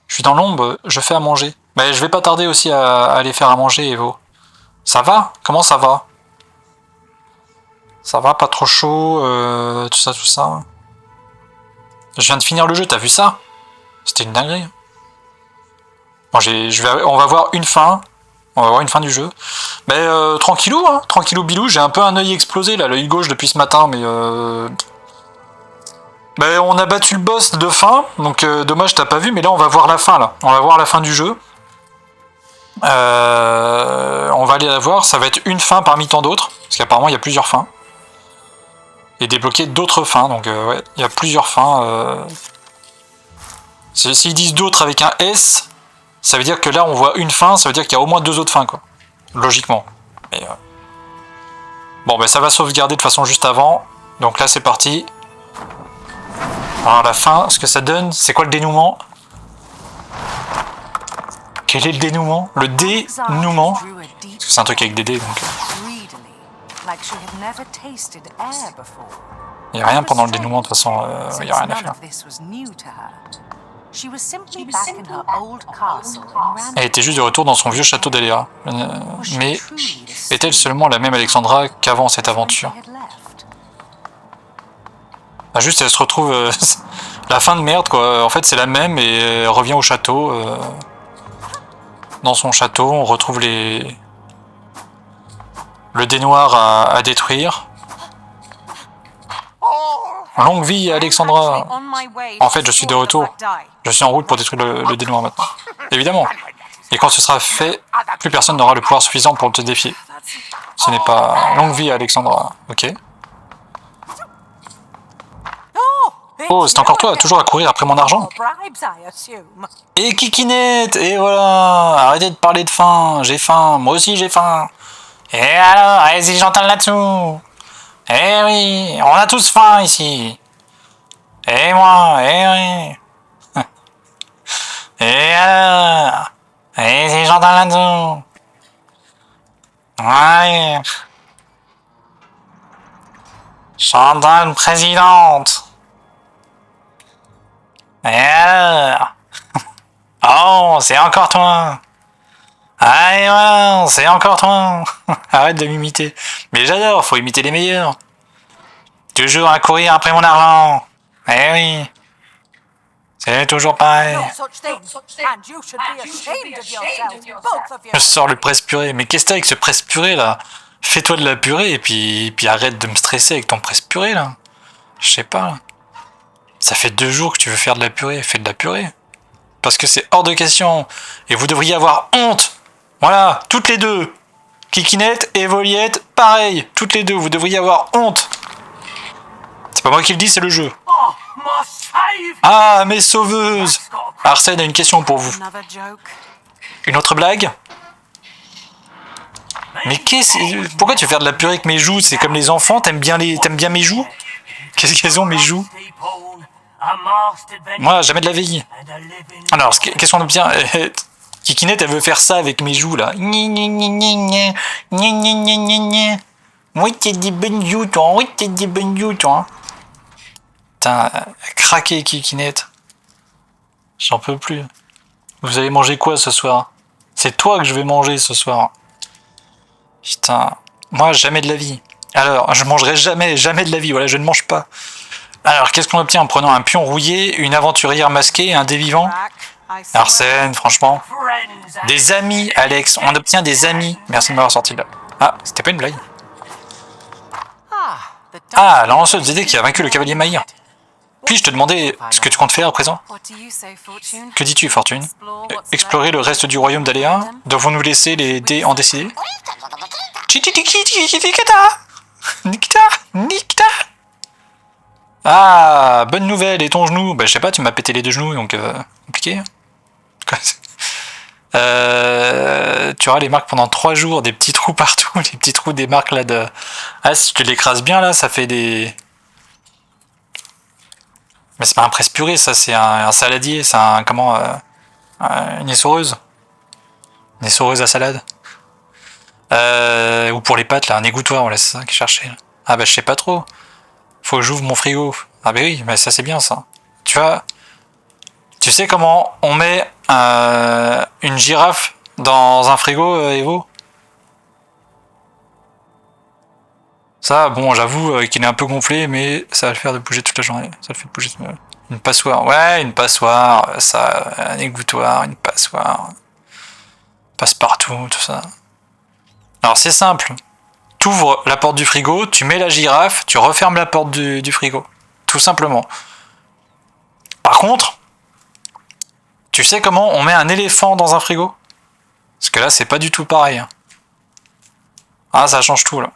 Je suis dans l'ombre, je fais à manger. Mais je vais pas tarder aussi à aller faire à manger, Evo. Ça va? Comment ça va? Ça va, pas trop chaud, tout ça, tout ça. Je viens de finir le jeu, t'as vu ça? C'était une dinguerie. Bon, on va voir une fin. On va voir une fin du jeu. Mais tranquillou, hein, tranquillou bilou. J'ai un peu un œil explosé, là, l'œil gauche depuis ce matin, mais ben, on a battu le boss de fin, donc dommage t'as pas vu, mais là on va voir la fin là. On va voir la fin du jeu. On va aller la voir, ça va être une fin parmi tant d'autres, parce qu'apparemment il y a plusieurs fins. Et débloquer d'autres fins, donc ouais, il y a plusieurs fins. S'ils disent d'autres avec un S, ça veut dire que là on voit une fin, ça veut dire qu'il y a au moins 2 autres fins, quoi. Logiquement. Mais, bon, ben ça va sauvegarder de façon juste avant, donc là c'est parti. Alors la fin, ce que ça donne, c'est quoi le dénouement? Quel est le dénouement? Le dénouement. Parce que c'est un truc avec des dés, donc... Il n'y a rien pendant le dénouement, de toute façon, il n'y a rien à faire. Elle était juste de retour dans son vieux château d'Aléa. Mais est-elle seulement la même Alexandra qu'avant cette aventure? Ah, juste elle se retrouve... la fin de merde quoi, en fait c'est la même et elle revient au château. Dans son château, on retrouve le dé noir à détruire. Longue vie Alexandra. En fait je suis de retour. Je suis en route pour détruire le dé noir maintenant. Évidemment. Et quand ce sera fait, plus personne n'aura le pouvoir suffisant pour te défier. Ce n'est pas... Longue vie Alexandra. Ok. Oh, c'est encore toi, toujours à courir après mon argent. Et Kikinette, et voilà. Arrêtez de parler de faim, j'ai faim, moi aussi j'ai faim. Et alors, allez-y, j'entends là-dessous. Eh oui, on a tous faim ici. Et moi, eh oui. Et alors, allez-y, j'entends là-dessous. Ouais. J'entends une présidente. Et alors? Oh, c'est encore toi. Allez, ouais, c'est encore toi. Arrête de m'imiter. Mais j'adore, faut imiter les meilleurs. Toujours à courir après mon argent. Eh oui. C'est toujours pareil. Je sors le presse-purée. Mais qu'est-ce que t'as avec ce presse-purée là? Fais-toi de la purée et puis arrête de me stresser avec ton presse-purée là. Je sais pas. Ça fait 2 jours que tu veux faire de la purée, fais de la purée. Parce que c'est hors de question. Et vous devriez avoir honte. Voilà, toutes les deux. Kikinette et Voliette, pareil. Toutes les deux, vous devriez avoir honte. C'est pas moi qui le dis, c'est le jeu. Ah, mes sauveuses. Arsène a une question pour vous. Une autre blague? Mais pourquoi tu veux faire de la purée avec mes joues? C'est comme les enfants, t'aimes bien mes joues? Qu'est-ce qu'elles ont mes joues? Moi, jamais de la vie. Alors, qu'est-ce qu'on obtient? Kikinette, elle veut faire ça avec mes joues, là. Oui, t'es des bonnes joues, toi. Oui, t'es des bonnes joues, toi. Putain, craqué, Kikinette. J'en peux plus. Vous allez manger quoi ce soir? C'est toi que je vais manger ce soir. Putain. Moi, jamais de la vie. Alors, je mangerai jamais de la vie. Voilà, je ne mange pas. Alors, qu'est-ce qu'on obtient en prenant un pion rouillé, une aventurière masquée et un dé vivant? Arsène, franchement. Des amis, Alex. On obtient des amis. Merci de m'avoir sorti là. Ah, c'était pas une blague. Ah, la lanceuse d'idées qui a vaincu le cavalier Maïr. Puis-je te demander ce que tu comptes faire à présent? Que dis-tu, Fortune? Explorer le reste du royaume d'Aléa? Devons-nous laisser les dés en décider? Nikita! Nikita! Ah, bonne nouvelle, et ton genou? Bah, je sais pas, tu m'as pété les deux genoux, donc compliqué. Tu auras les marques pendant 3 jours, des petits trous partout, les petits trous des marques là de... Ah, si tu l'écrases bien là, ça fait des... Mais c'est pas un presse-purée, ça, c'est un saladier, c'est un... Comment... une essoreuse. Une essoreuse à salade. Ou pour les pâtes, là, un égouttoir, voilà, c'est ça que je cherchais. Là. Ah bah je sais pas trop. Faut que j'ouvre mon frigo. Ah bah oui, mais ça c'est bien ça. Tu vois, tu sais comment on met une girafe dans un frigo, Evo? Ça, bon, j'avoue qu'il est un peu gonflé, mais ça va le faire de bouger toute la journée. Ça le fait de bouger. Une passoire, ouais, une passoire, ça, un égouttoir, une passoire. Passe-partout, tout ça. Alors c'est simple. Tu ouvres la porte du frigo, tu mets la girafe, tu refermes la porte du frigo. Tout simplement. Par contre, tu sais comment on met un éléphant dans un frigo? Parce que là, c'est pas du tout pareil. Ah, ça change tout, là.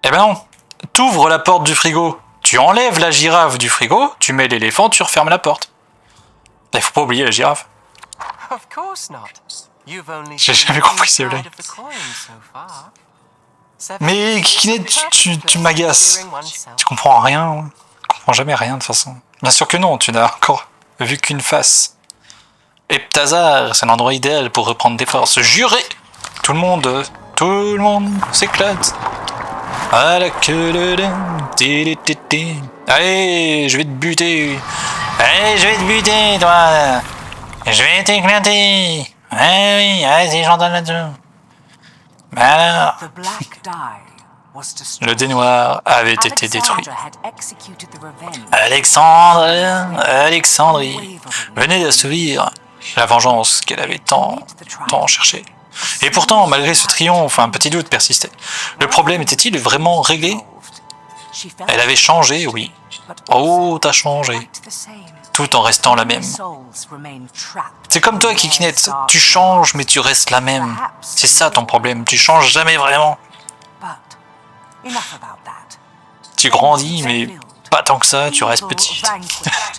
Eh ben non. T'ouvres la porte du frigo, tu enlèves la girafe du frigo, tu mets l'éléphant, tu refermes la porte. Il faut pas oublier la girafe. J'ai jamais compris ces blagues. Mais Kikinet, tu m'agaces. Tu comprends rien. Tu comprends jamais rien de toute façon. Bien sûr que non, tu n'as encore vu qu'une face. Heptazar, c'est l'endroit idéal pour reprendre des forces. Juré! Tout le monde s'éclate. À la queue de... Allez, je vais te buter. Allez, je vais te buter, toi. Je vais t'éclater. Ah oui, allez, j'entends là-dessus. Alors, le dé noir avait été détruit. Alexandrie venait d'assouvir la vengeance qu'elle avait tant cherchée. Et pourtant, malgré ce triomphe, un petit doute persistait. Le problème était-il vraiment réglé? Elle avait changé, oui. Oh, t'as changé. Tout en restant la même. C'est comme toi, Kikinet, tu changes mais tu restes la même. C'est ça ton problème, tu changes jamais vraiment. Tu grandis mais pas tant que ça, tu restes petit.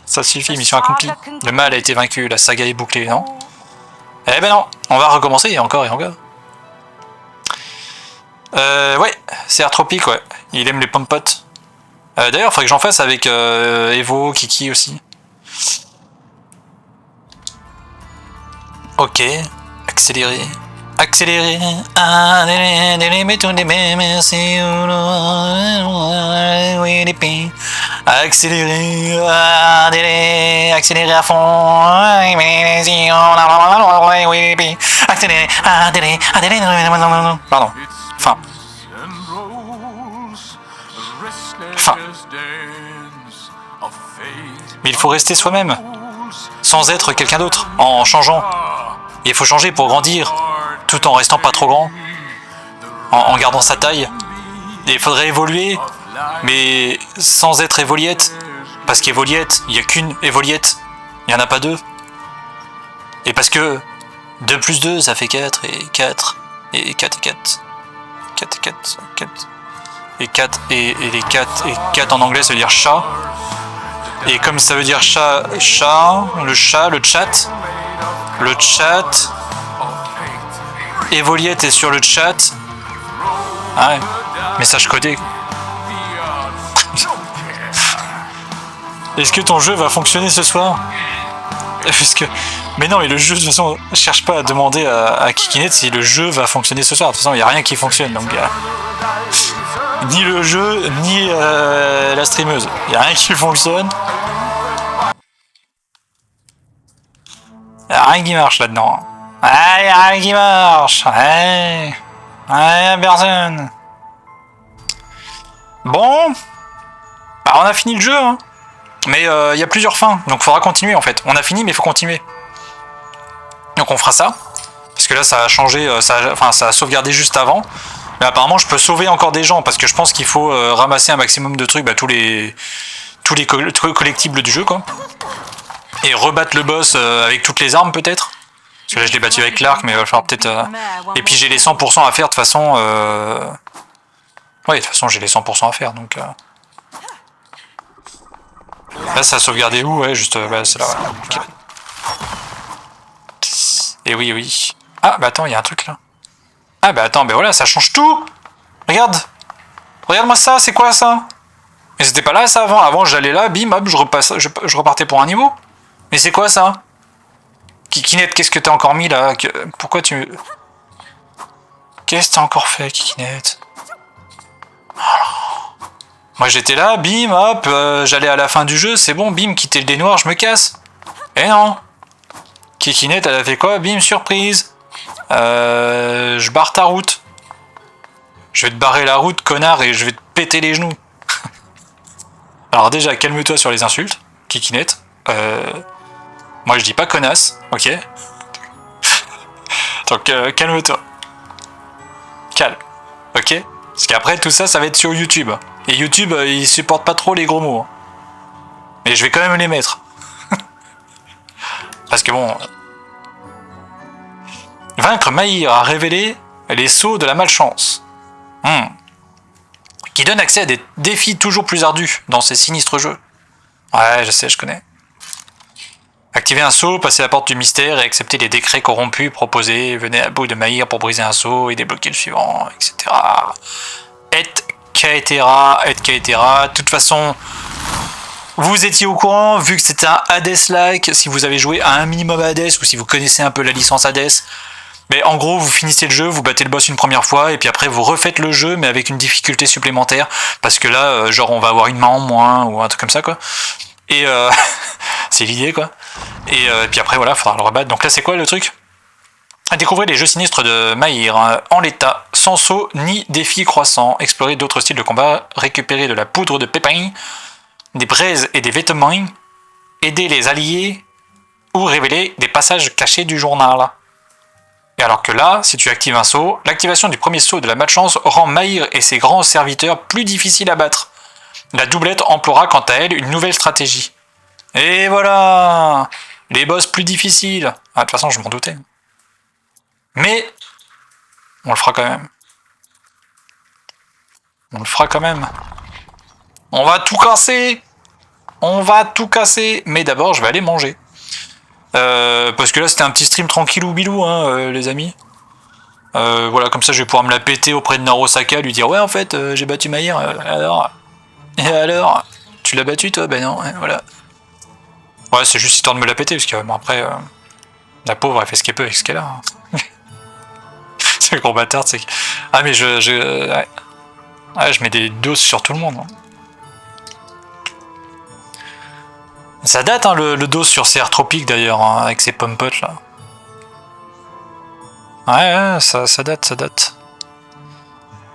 Ça suffit, mission accomplie. Le mal a été vaincu, la saga est bouclée, non? Eh ben non, on va recommencer et encore et encore. Ouais, c'est Atropique, ouais. Il aime les pompotes. D'ailleurs, faudrait que j'en fasse avec Evo, Kiki aussi. Ok, accélérer. Accélérer. Accélérer. Accélérer à fond. Accélérer. Pardon. Fin. Mais il faut rester soi-même, sans être quelqu'un d'autre, en changeant. Et il faut changer pour grandir, tout en restant pas trop grand, en gardant sa taille. Et il faudrait évoluer, mais sans être Évoliette, parce qu'Évoliette, il n'y a qu'une Évoliette, il n'y en a pas deux. Et parce que 2 plus 2, ça fait 4, et 4, et 4 et 4. 4 et 4, 4. Et 4, et les 4, et 4 en anglais ça veut dire chat. Et comme ça veut dire chat, le chat, le chat, Évoliette est sur le chat. Ah ouais, message codé. Est-ce que ton jeu va fonctionner ce soir? Mais non, mais le jeu, de toute façon, je cherche pas à demander à Kikinet si le jeu va fonctionner ce soir. De toute façon, il n'y a rien qui fonctionne, donc... ni le jeu, ni la streameuse. Il n'y a rien qui fonctionne. Il n'y a rien qui marche là-dedans. Il n'y a rien qui marche. Personne. Bon. Bah, on a fini le jeu, hein. Mais il y a plusieurs fins, donc il faudra continuer en fait. On a fini, mais il faut continuer. Donc on fera ça. Parce que là, ça a changé, ça a sauvegardé juste avant. Mais apparemment, je peux sauver encore des gens, parce que je pense qu'il faut ramasser un maximum de trucs, tous les collectibles du jeu, quoi. Et rebattre le boss avec toutes les armes, peut-être. Parce que là, je l'ai battu avec l'arc, mais il va falloir peut-être... Et puis j'ai les 100% à faire, de toute façon... Ouais, de toute façon, j'ai les 100% à faire, donc... Là, ça a sauvegardé où? Ouais, juste... c'est là, ouais. Okay. Et oui, oui. Ah, bah attends, il y a un truc, là. Ah, bah attends, bah voilà, ça change tout. Regarde. Regarde-moi ça, c'est quoi, ça? Mais c'était pas là, ça, avant. Avant, j'allais là, bim, hop, je repartais pour un niveau. Mais c'est quoi, ça? Kikinet, qu'est-ce que t'as encore mis, là? Pourquoi tu... Qu'est-ce que t'as encore fait, Kikinet? Moi, j'étais là, bim, hop, j'allais à la fin du jeu, c'est bon, bim, quitter le dénoir, je me casse. Eh non. Kikinet, elle a fait quoi? Bim, surprise. Je barre ta route. Je vais te barrer la route, connard, et je vais te péter les genoux. Alors déjà, calme-toi sur les insultes, Kikinet. Moi, je dis pas connasse, ok? Donc, calme-toi. Calme, ok? Parce qu'après, tout ça, ça va être sur YouTube. Et YouTube, il supporte pas trop les gros mots. Hein. Mais je vais quand même les mettre. Parce que bon... Vaincre Maïr a révélé les sceaux de la malchance. Qui donne accès à des défis toujours plus ardus dans ces sinistres jeux. Ouais, je sais, je connais. Activer un sceau, passer la porte du mystère et accepter les décrets corrompus proposés. Venez à bout de Maïr pour briser un sceau et débloquer le suivant, etc. Etc. De toute façon, vous étiez au courant, vu que c'était un Hades-like, si vous avez joué à un minimum à Hades, ou si vous connaissez un peu la licence Hades, mais en gros, vous finissez le jeu, vous battez le boss une première fois, et puis après vous refaites le jeu, mais avec une difficulté supplémentaire, parce que là, genre on va avoir une main en moins, ou un truc comme ça, quoi. Et c'est l'idée, quoi. Et puis après, voilà, il faudra le rebattre. Donc là, c'est quoi le truc? Découvrez les jeux sinistres de Maïr en l'état, sans saut ni défi croissant. Explorer d'autres styles de combat, récupérer de la poudre de pépin, des braises et des vêtements, aider les alliés ou révéler des passages cachés du journal. Et alors que là, si tu actives un saut, l'activation du premier saut de la malchance rend Maïr et ses grands serviteurs plus difficiles à battre. La doublette emploiera quant à elle une nouvelle stratégie. Et voilà! Les boss plus difficiles. Ah, de toute façon, je m'en doutais. Mais, on le fera quand même. On le fera quand même. On va tout casser! On va tout casser! Mais d'abord, je vais aller manger. Parce que là, c'était un petit stream tranquillou bilou, hein, les amis. Voilà, comme ça, je vais pouvoir me la péter auprès de Narosaka, lui dire, ouais, en fait, j'ai battu Maïr, alors... Et alors? Tu l'as battu, toi? Ben non, voilà. Ouais, c'est juste histoire de me la péter, parce que, bon, après... la pauvre, elle fait ce qu'elle peut avec ce qu'elle a. Hein. C'est le gros bâtard, c'est que... Ah, mais ouais. Ouais, je mets des doses sur tout le monde. Hein. Ça date, hein, le dos sur CR Tropique, d'ailleurs, hein, avec ses pommes potes, là. Ouais, ça date.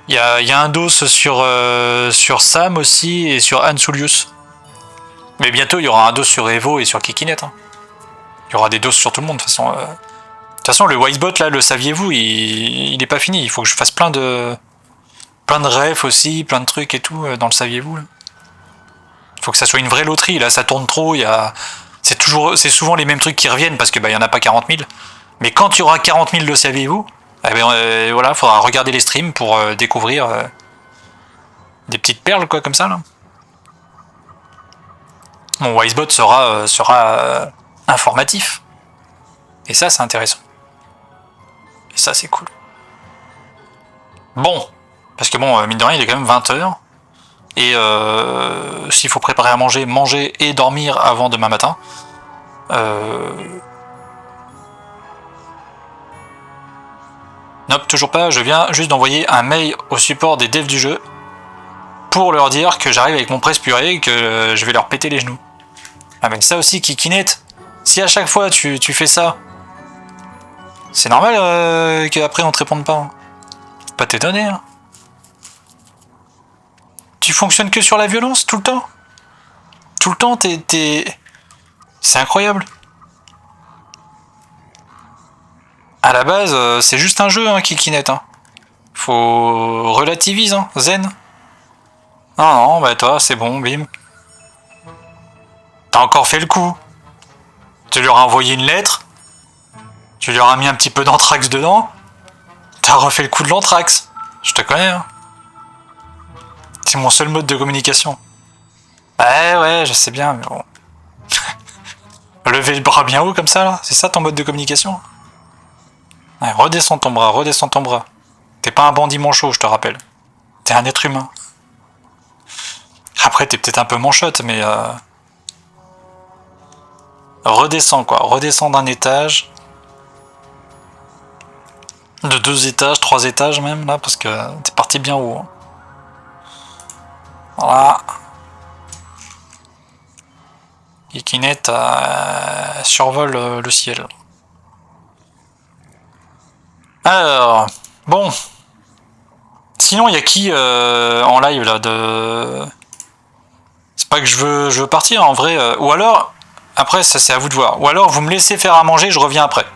Il y a un dos sur Sam aussi, et sur Anne Soulius. Mais bientôt, il y aura un dos sur Evo et sur Kikinet. Hein. Il y aura des doses sur tout le monde, de toute façon. De toute façon, le Wisebot, là, le saviez-vous, il est pas fini. Il faut que je fasse plein de refs aussi, plein de trucs et tout, dans le saviez-vous, là. Il faut que ça soit une vraie loterie, là, ça tourne trop, c'est souvent les mêmes trucs qui reviennent, parce que bah, y en a pas 40 000. Mais quand il y aura 40 000 de saviez-vous, eh ben, voilà, faudra regarder les streams pour découvrir des petites perles, quoi, comme ça, là. Mon Wisebot sera informatif. Et ça, c'est intéressant. Et ça, c'est cool. Bon, parce que bon, mine de rien, il est quand même 20h. Et s'il faut préparer à manger, manger et dormir avant demain matin. Nope, toujours pas. Je viens juste d'envoyer un mail au support des devs du jeu pour leur dire que j'arrive avec mon presse-purée et que je vais leur péter les genoux. Ah mais ça aussi, Kikinet, si à chaque fois tu fais ça, c'est normal qu'après on te réponde pas. Hein. Pas t'étonner. Hein. Tu fonctionnes que sur la violence tout le temps? Tout le temps, c'est incroyable. À la base, c'est juste un jeu, hein, Kikinet. Hein. Faut relativiser, hein, zen. Non, non, bah toi, c'est bon, bim. T'as encore fait le coup. Tu lui auras envoyé une lettre. Tu lui auras mis un petit peu d'anthrax dedans. T'as refait le coup de l'anthrax. Je te connais, hein. C'est mon seul mode de communication. Ouais, je sais bien, mais bon. Lever le bras bien haut comme ça, là. C'est ça ton mode de communication? Ouais, redescends ton bras, redescends ton bras. T'es pas un bandit manchot, je te rappelle. T'es un être humain. Après, t'es peut-être un peu manchotte, mais... redescends, quoi. Redescends d'un étage. De 2 étages, 3 étages même, là, parce que t'es parti bien haut. Hein. Voilà. Kikinet survole le ciel. Alors, bon. Sinon, il y a qui en live, là, de... C'est pas que je veux partir, en vrai. Ou alors, après, ça c'est à vous de voir. Ou alors, vous me laissez faire à manger, je reviens après.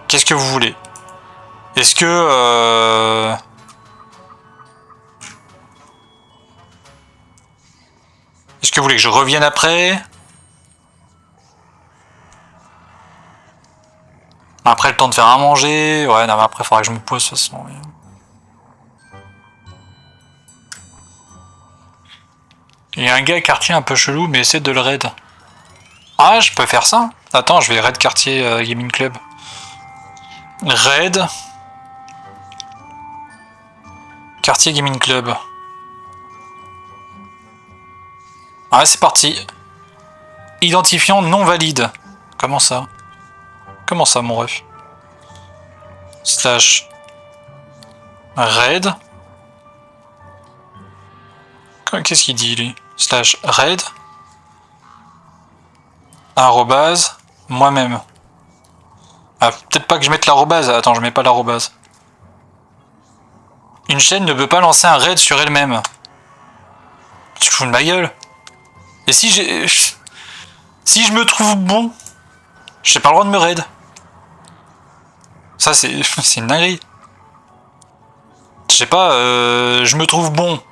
Qu'est-ce que vous voulez? Est-ce que... Est-ce que vous voulez que je revienne après? Après le temps de faire à manger... Ouais, non, mais après, il faudra que je me pose, de toute façon. Il y a un gars quartier un peu chelou, mais essaie de le raid. Ah, je peux faire ça? Attends, je vais raid quartier gaming club. Raid. Quartier gaming club. Ah, c'est parti. Identifiant non valide. Comment ça? Comment ça, mon ref? Slash. Raid. Qu'est-ce qu'il dit, lui? Slash raid. Arrobase. Moi-même. Ah, peut-être pas que je mette l'arrobase. Attends, je mets pas l'arrobase. Une chaîne ne peut pas lancer un raid sur elle-même. Tu te fous de ma gueule? Et si j'ai... Si je me trouve bon, j'ai pas le droit de me raid. Ça, c'est une dinguerie. Je sais pas, je me trouve bon.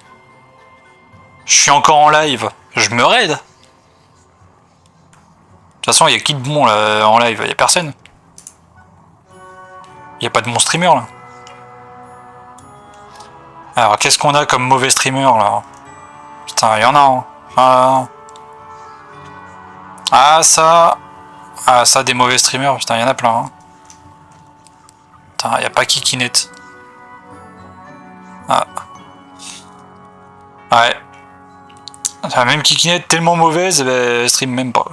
Je suis encore en live. Je me raid. De toute façon, il y a qui de bon là, en live? Il y a personne. Il y a pas de bon streamer là. Alors, qu'est-ce qu'on a comme mauvais streamer là? Putain, il y en a. Hein. Ah, ça. Ah, ça, des mauvais streamers. Putain, il y en a plein. Hein. Putain, il n'y a pas Kikinet. Ah. Ouais. Même Kikinet tellement mauvaise, elle stream même pas.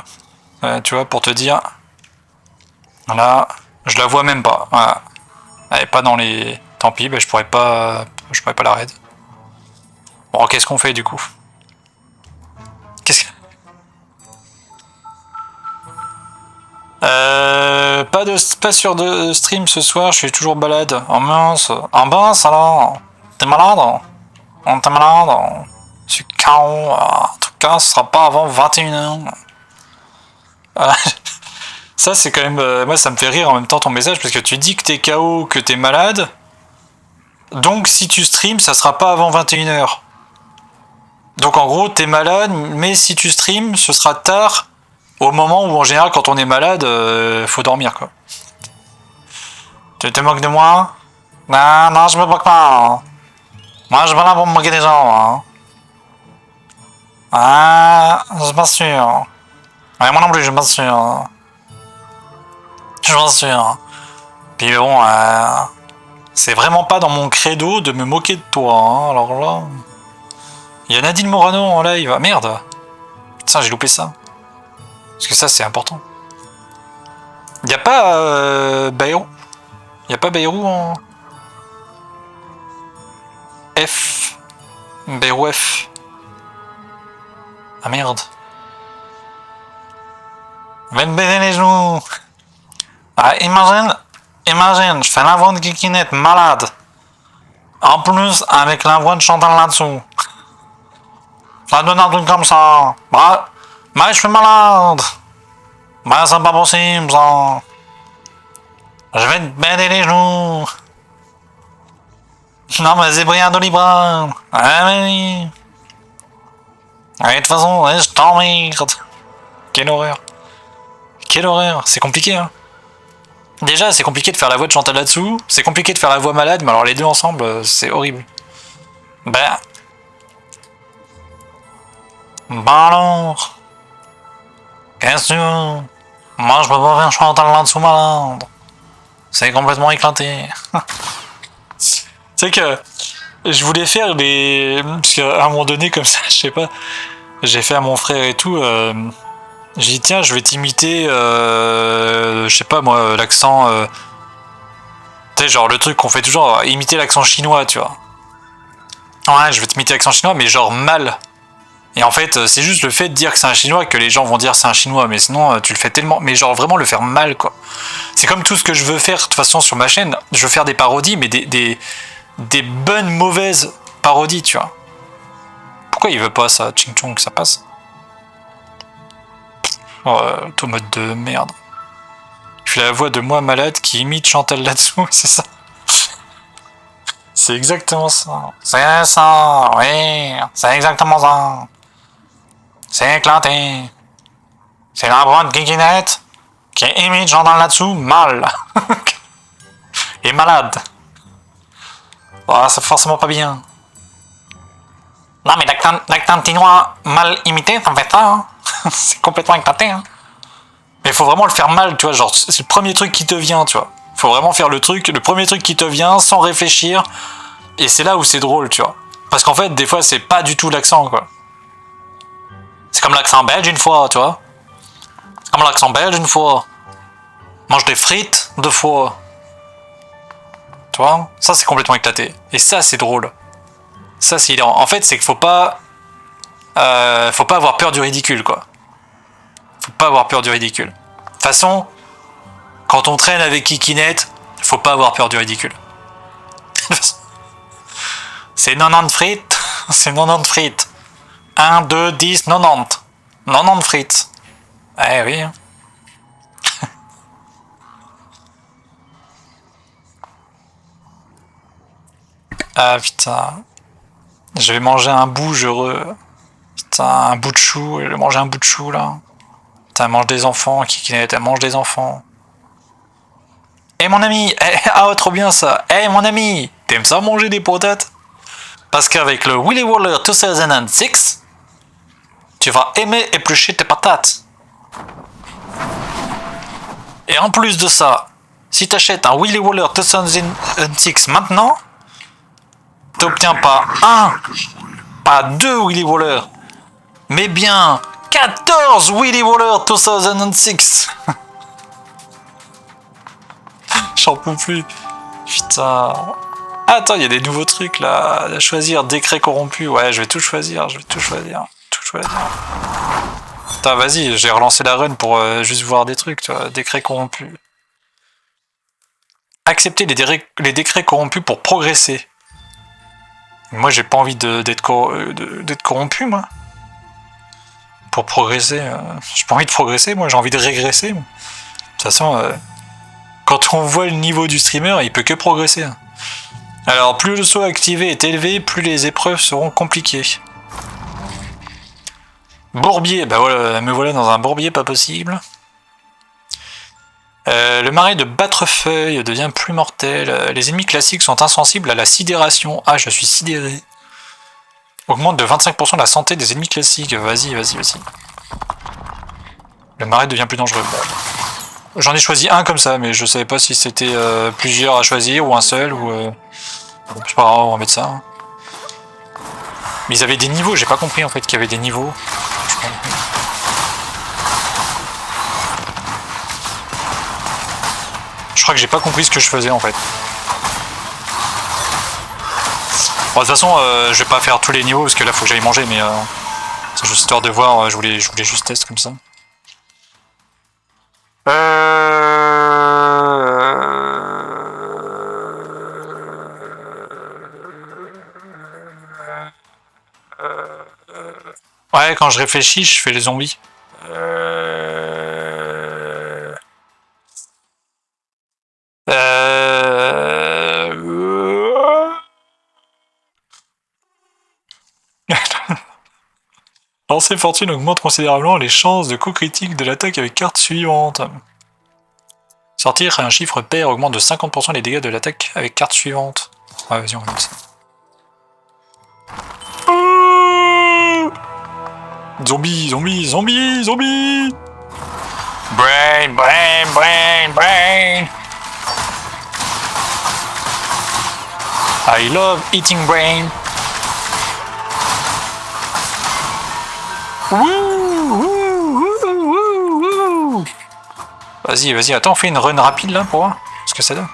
Tu vois, pour te dire. Là, je la vois même pas. Voilà. Elle est pas dans les... Tant pis, bah, je pourrais pas la raid. Bon, qu'est-ce qu'on fait du coup? Qu'est-ce que... pas sûr de stream ce soir, je suis toujours balade. Oh mince. En mince alors. T'es malade? T'es malade? Je suis KO. En tout cas, ce sera pas avant 21h. Ça, c'est quand même... moi, ça me fait rire en même temps ton message, parce que tu dis que t'es KO, que t'es malade. Donc, si tu streams, ça sera pas avant 21h. Donc, en gros, t'es malade, mais si tu streams, ce sera tard, au moment où, en général, quand on est malade, faut dormir, quoi. Tu te moques de moi? Non, non, je me moque pas. Hein. Moi, je suis pas là pour me moquer des gens. Hein. Ah, je suis pas sûr. Ouais, moi non plus, je suis pas sûr. Je suis pas sûr. Puis bon, c'est vraiment pas dans mon credo de me moquer de toi. Hein. Alors là... Il y a Nadine Morano en live. Ah, merde. Putain, j'ai loupé ça. Parce que ça, c'est important. Il n'y a pas Bayrou. Il n'y a pas Bayrou en... F. Bayrou F. Ah merde. Va te baiser les genoux. Ah, imagine, je fais la voix de Kikinet, malade. En plus, avec la voix de Chantal là-dessous. Ça donne un truc comme ça. Bah, je suis malade. Bah, c'est pas possible, ça. Je vais te bander les genoux. Non, mais c'est Brian Doliprane. Ah, oui. Ouais, de toute façon, ouais, je t'emmerde. Quelle horreur. Quelle horreur. C'est compliqué, hein. Déjà, c'est compliqué de faire la voix de Chantal là-dessous. C'est compliqué de faire la voix malade, mais alors les deux ensemble, c'est horrible. Bah. Bah alors. Qu'est-ce que tu veux? Moi, je peux pas faire Chantal là-dessous malade. C'est complètement éclaté. Tu sais que je voulais faire des... Parce qu'à un moment donné, comme ça, je sais pas, j'ai fait à mon frère et tout, j'ai dit tiens, je vais t'imiter, je sais pas moi, l'accent... tu sais, genre le truc qu'on fait toujours, imiter l'accent chinois, tu vois. Ouais, je vais t'imiter l'accent chinois, mais genre mal. Et en fait, c'est juste le fait de dire que c'est un chinois que les gens vont dire c'est un chinois, mais sinon, tu le fais tellement... Mais genre vraiment le faire mal, quoi. C'est comme tout ce que je veux faire, de toute façon, sur ma chaîne, je veux faire des parodies, mais des bonnes mauvaises parodies, tu vois. Pourquoi il veut pas ça, Ching Chong, ça passe? Oh, automate de merde. Il fait la voix de moi malade qui imite Chantal là-dessous, c'est ça. C'est exactement ça. C'est ça, oui, c'est exactement ça. C'est éclaté. C'est la bonne guiguinette qui imite Chantal là-dessous mal. Et malade. Oh, c'est forcément pas bien. Non, mais l'accent chinois mal imité, ça me fait ça. Hein. C'est complètement éclaté. Hein. Mais il faut vraiment le faire mal, tu vois. Genre, c'est le premier truc qui te vient, tu vois. Faut vraiment faire le premier truc qui te vient sans réfléchir. Et c'est là où c'est drôle, tu vois. Parce qu'en fait, des fois, c'est pas du tout l'accent, quoi. C'est comme l'accent belge une fois, tu vois. C'est comme l'accent belge une fois. Mange des frites 2 fois. Tu vois. Ça, c'est complètement éclaté. Et ça, c'est drôle. Ça, c'est hilarant. En fait, c'est qu'il faut pas avoir peur du ridicule, quoi. Faut pas avoir peur du ridicule. De toute façon, quand on traîne avec Kikinette, faut pas avoir peur du ridicule. C'est 90 frites, c'est 90 frites. 1, 2, 10, 90. 90 frites. Eh oui. Ah putain. Je vais manger un bout, Putain, un bout de chou, je vais manger un bout de chou là. Putain, elle mange des enfants, Kikinette, elle mange des enfants. Eh mon ami, ah trop bien ça. Eh mon ami, t'aimes ça manger des patates? Parce qu'avec le Willy Waller 2006, tu vas aimer éplucher tes patates. Et en plus de ça, si t'achètes un Willy Waller 2006 maintenant, t'obtiens pas un, pas 2 Willy Waller, mais bien 14 Willy Waller 2006. J'en peux plus. Putain. Ah, attends, il y a des nouveaux trucs là à choisir. Décret corrompu. Ouais, je vais tout choisir. Tout choisir. Putain, vas-y, j'ai relancé la run pour juste voir des trucs, tu vois. Décret corrompu. Accepter les décrets corrompus pour progresser. Moi, j'ai pas envie d'être corrompu, moi. Pour progresser. J'ai pas envie de progresser, moi, j'ai envie de régresser. Moi. De toute façon, quand on voit le niveau du streamer, il peut que progresser. Hein. Alors, plus le saut activé est élevé, plus les épreuves seront compliquées. Bourbier, bah voilà, me voilà dans un bourbier pas possible. Le marais de Battrefeuille devient plus mortel. Les ennemis classiques sont insensibles à la sidération. Ah, je suis sidéré. Augmente de 25% la santé des ennemis classiques. Vas-y. Le marais devient plus dangereux. Bon. J'en ai choisi un comme ça, mais je savais pas si c'était plusieurs à choisir ou un seul ou... C'est pas grave, on va mettre ça. Hein. Mais ils avaient des niveaux, j'ai pas compris en fait qu'il y avait des niveaux. Je crois que j'ai pas compris ce que je faisais en fait. Bon, de toute façon, je vais pas faire tous les niveaux parce que là faut que j'aille manger, mais c'est juste histoire de voir, je voulais juste tester comme ça. Ouais, quand je réfléchis, je fais les zombies. Lancer fortune augmente considérablement les chances de coup critique de l'attaque avec carte suivante. Sortir un chiffre pair augmente de 50% les dégâts de l'attaque avec carte suivante. Ouais, vas-y, on va mettre ça. Zombie, zombie, zombie, zombie. Brain, brain, brain, brain. I love eating brain. Vas-y, vas-y, attends, on fait une run rapide là pour voir ce que ça donne.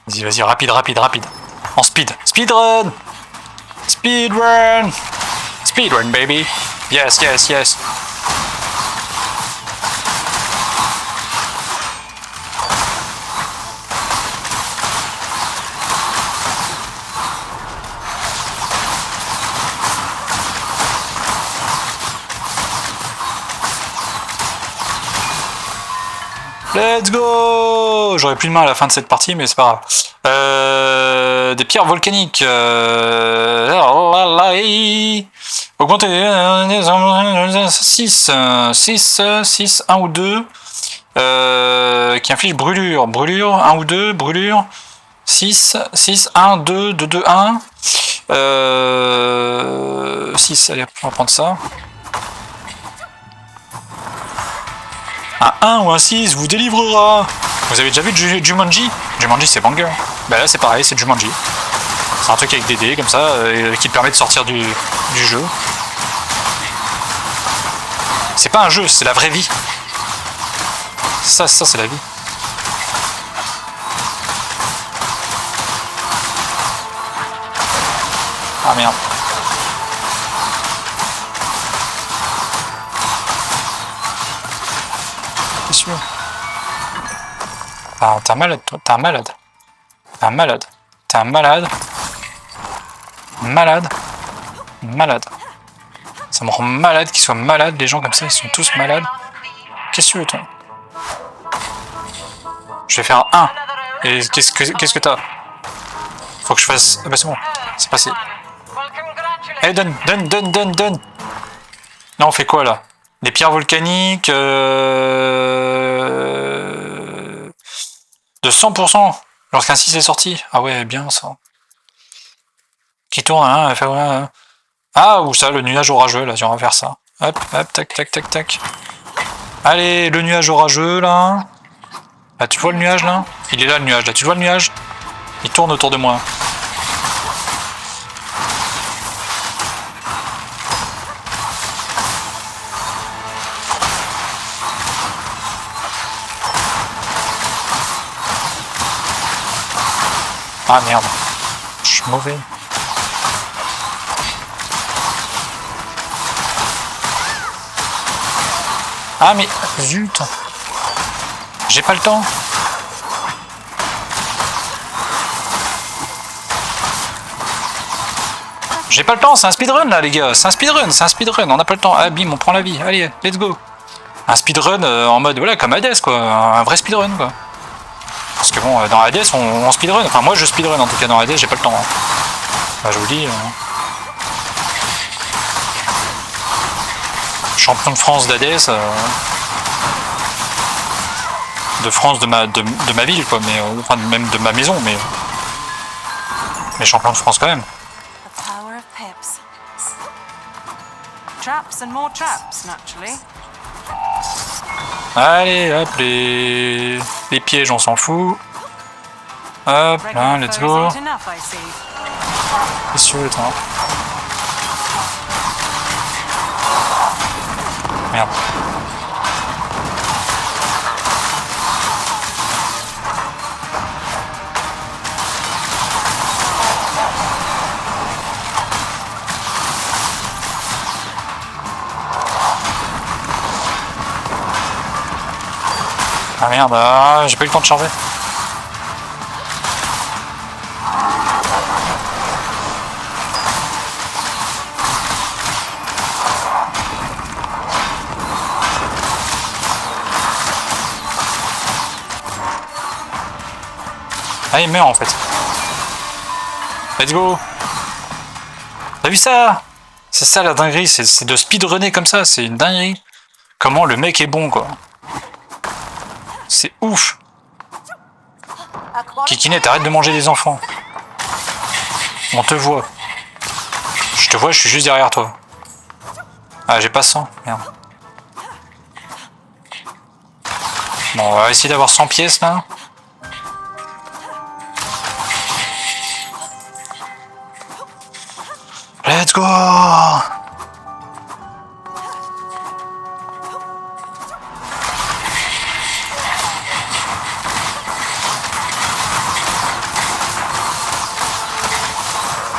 Vas-y, vas-y, rapide, rapide, rapide. En speed. Speedrun! Speedrun! Speedrun, baby! Yes, yes, yes. Let's go! J'aurais plus de main à la fin de cette partie, mais c'est pas grave. Des pierres volcaniques. Augmenter 6, 1 ou 2. Qui inflige brûlure. Brûlure, 1 ou 2, brûlure. 6, 1, 2, 2, 2, 1. 6, allez, on va prendre ça. Un 1 ou un 6 vous délivrera. Vous avez déjà vu Jumanji? Jumanji c'est banger. Bah là c'est pareil, c'est Jumanji. C'est un truc avec des dés comme ça qui te permet de sortir du jeu. C'est pas un jeu, c'est la vraie vie. Ça c'est la vie. Ah merde. Sûr. Ah, t'es un malade, toi. T'es un malade. T'es un malade. T'es un malade. Malade. Malade. Ça me rend malade qu'ils soient malades, les gens comme ça, ils sont tous malades. Qu'est-ce que tu veux, toi? Je vais faire un 1. Et qu'est-ce que t'as? Faut que je fasse... Ah bah c'est bon. C'est passé. Allez, donne. Là, on fait quoi, là? Les pierres volcaniques de 100% lorsqu'un 6 est sorti. Ah ouais, bien ça. Qui tourne, hein, Ah, ou ça, le nuage orageux, là, on va faire ça. Hop, hop, tac, tac, tac, tac. Allez, le nuage orageux, là. Là, tu vois le nuage, là? Il est là, le nuage, là. Tu vois le nuage? Il tourne autour de moi. Ah merde, je suis mauvais. Ah mais zut, j'ai pas le temps. J'ai pas le temps, c'est un speedrun là les gars, c'est un speedrun, on n'a pas le temps. Ah bim, on prend la vie, allez, let's go. Un speedrun en mode, voilà, comme Hades quoi, un vrai speedrun quoi. Parce que bon, dans Hades, on speedrun. Enfin, moi, je speedrun en tout cas dans Hades, j'ai pas le temps. Hein. Bah, je vous dis. Champion de France d'Hades. De France de ma ville, quoi. Mais, enfin, même de ma maison, mais champion de France quand même. Allez, hop, les pièges, on s'en fout. Hop, là, let's go. Qu'est-ce que tu veux, toi? Merde. Ah merde, j'ai pas eu le temps de charger. Ah, il meurt en fait. Let's go. T'as vu ça? C'est ça la dinguerie, c'est de speedrunner comme ça, c'est une dinguerie. Comment le mec est bon quoi. C'est ouf. Kikinet, arrête de manger des enfants. On te voit. Je te vois, je suis juste derrière toi. Ah, j'ai pas 100, merde. Bon, on va essayer d'avoir 100 pièces là. Let's go!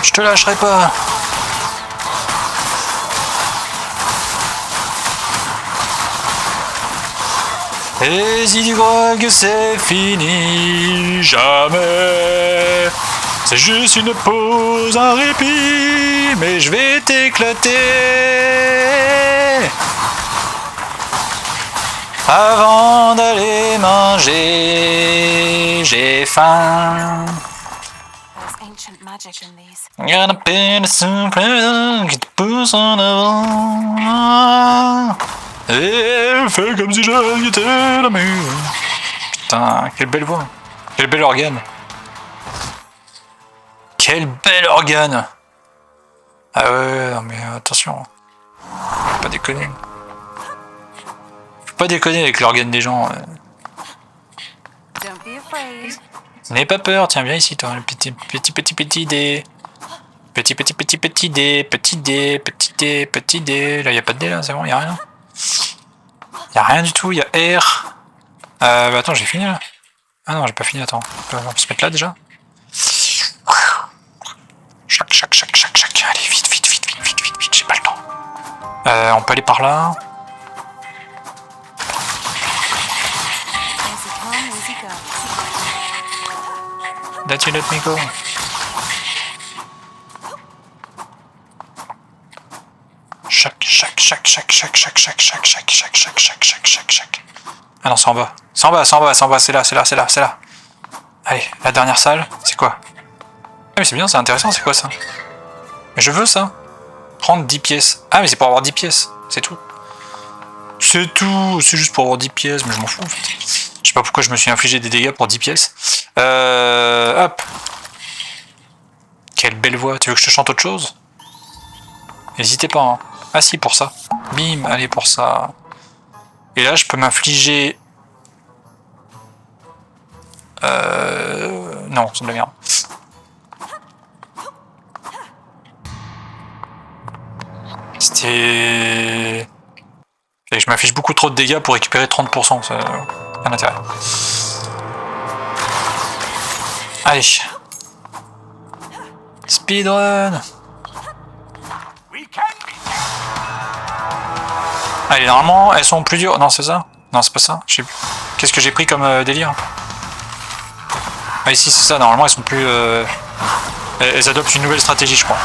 Je te lâcherai pas. Et si tu crois que c'est fini, jamais. C'est juste une pause, un répit, mais je vais t'éclater. Avant d'aller manger, j'ai faim. Gonna pin a super qui te pousse en avant. Et fais comme si j'étais la mur. Putain, quelle belle voix. Quel bel organe. Quel bel organe. Ah ouais, non mais attention. Faut pas déconner. Faut pas déconner avec l'organe des gens. N'aie pas peur, tiens, viens ici toi, le petit dé. Petit dé, petit dé. Là, y a pas de dé là, c'est bon, y a rien. Y a rien du tout, y a R. Bah attends, j'ai fini là. Ah non, j'ai pas fini, attends. On peut se mettre là déjà. Chac. Allez, vite, j'ai pas le temps. On peut aller par là. That you let me go. Chac. Ah non, c'est en bas. C'est en bas, c'est là. Allez, la dernière salle, c'est quoi? Ah mais c'est bien, c'est intéressant, c'est quoi ça? Mais je veux ça. Prendre 10 pièces. Ah mais c'est pour avoir 10 pièces, c'est tout. C'est tout, c'est juste pour avoir 10 pièces, mais je m'en fous en fait. Je sais pas pourquoi je me suis infligé des dégâts pour 10 pièces. Hop. Quelle belle voix, tu veux que je te chante autre chose? N'hésitez pas, hein. Ah si, pour ça. Bim, allez pour ça. Et là, je peux m'infliger... Non, c'est de la merde. C'était... Et je m'affiche beaucoup trop de dégâts pour récupérer 30%, ça n'a rien d'intérêt. Allez. Speedrun. Allez, normalement, elles sont plus dures. Non, c'est ça? Non, c'est pas ça. Qu'est-ce que j'ai pris comme délire? Ah, ici, c'est ça. Normalement, elles sont plus... Elles adoptent une nouvelle stratégie, je crois.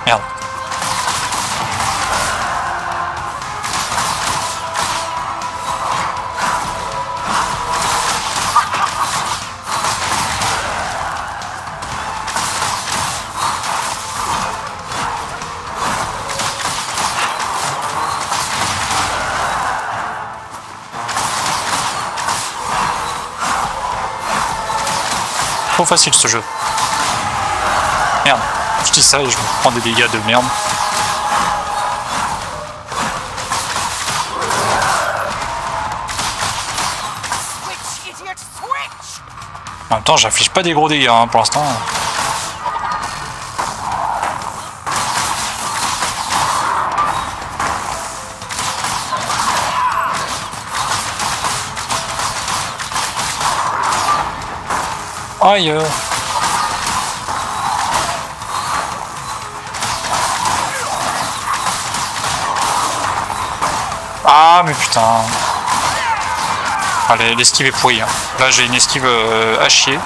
Merde. Trop facile ce jeu. Merde. Je dis ça et je me prends des dégâts de merde. En même temps, j'affiche pas des gros dégâts hein, pour l'instant. Aïe. Ah mais putain. Allez, l'esquive est pourrie. Hein. Là j'ai une esquive à chier.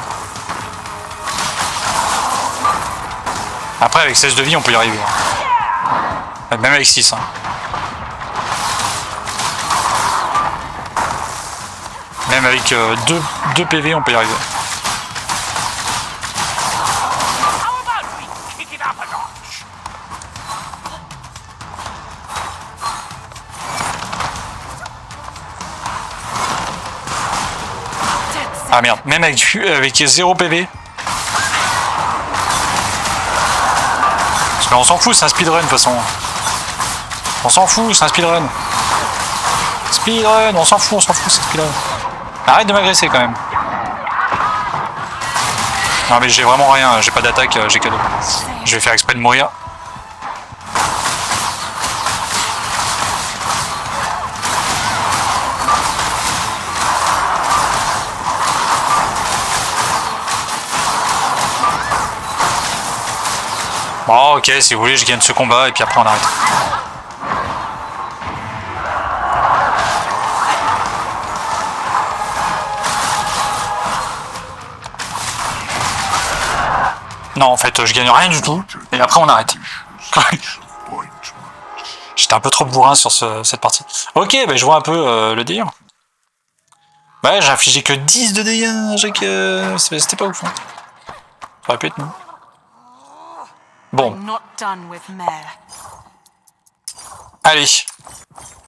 Après avec 16 de vie on peut y arriver. Même avec 6. Hein. Même avec 2 PV on peut y arriver. Ah merde, même avec 0 PV. Parce qu'on s'en fout, c'est un speedrun de toute façon. On s'en fout, c'est un speedrun. Speedrun, on s'en fout, c'est speedrun. Arrête de m'agresser quand même. Non mais j'ai vraiment rien, j'ai pas d'attaque, j'ai cadeau. Je vais faire exprès de mourir. Bon ok, si vous voulez je gagne ce combat et puis après on arrête. Non en fait je gagne rien du tout et après on arrête. J'étais un peu trop bourrin sur cette partie. Ok, bah je vois un peu le délire. Ouais, j'ai infligé que 10 de dégâts, c'était pas ouf. Hein. Ça aurait pu être nous. Bon. Allez,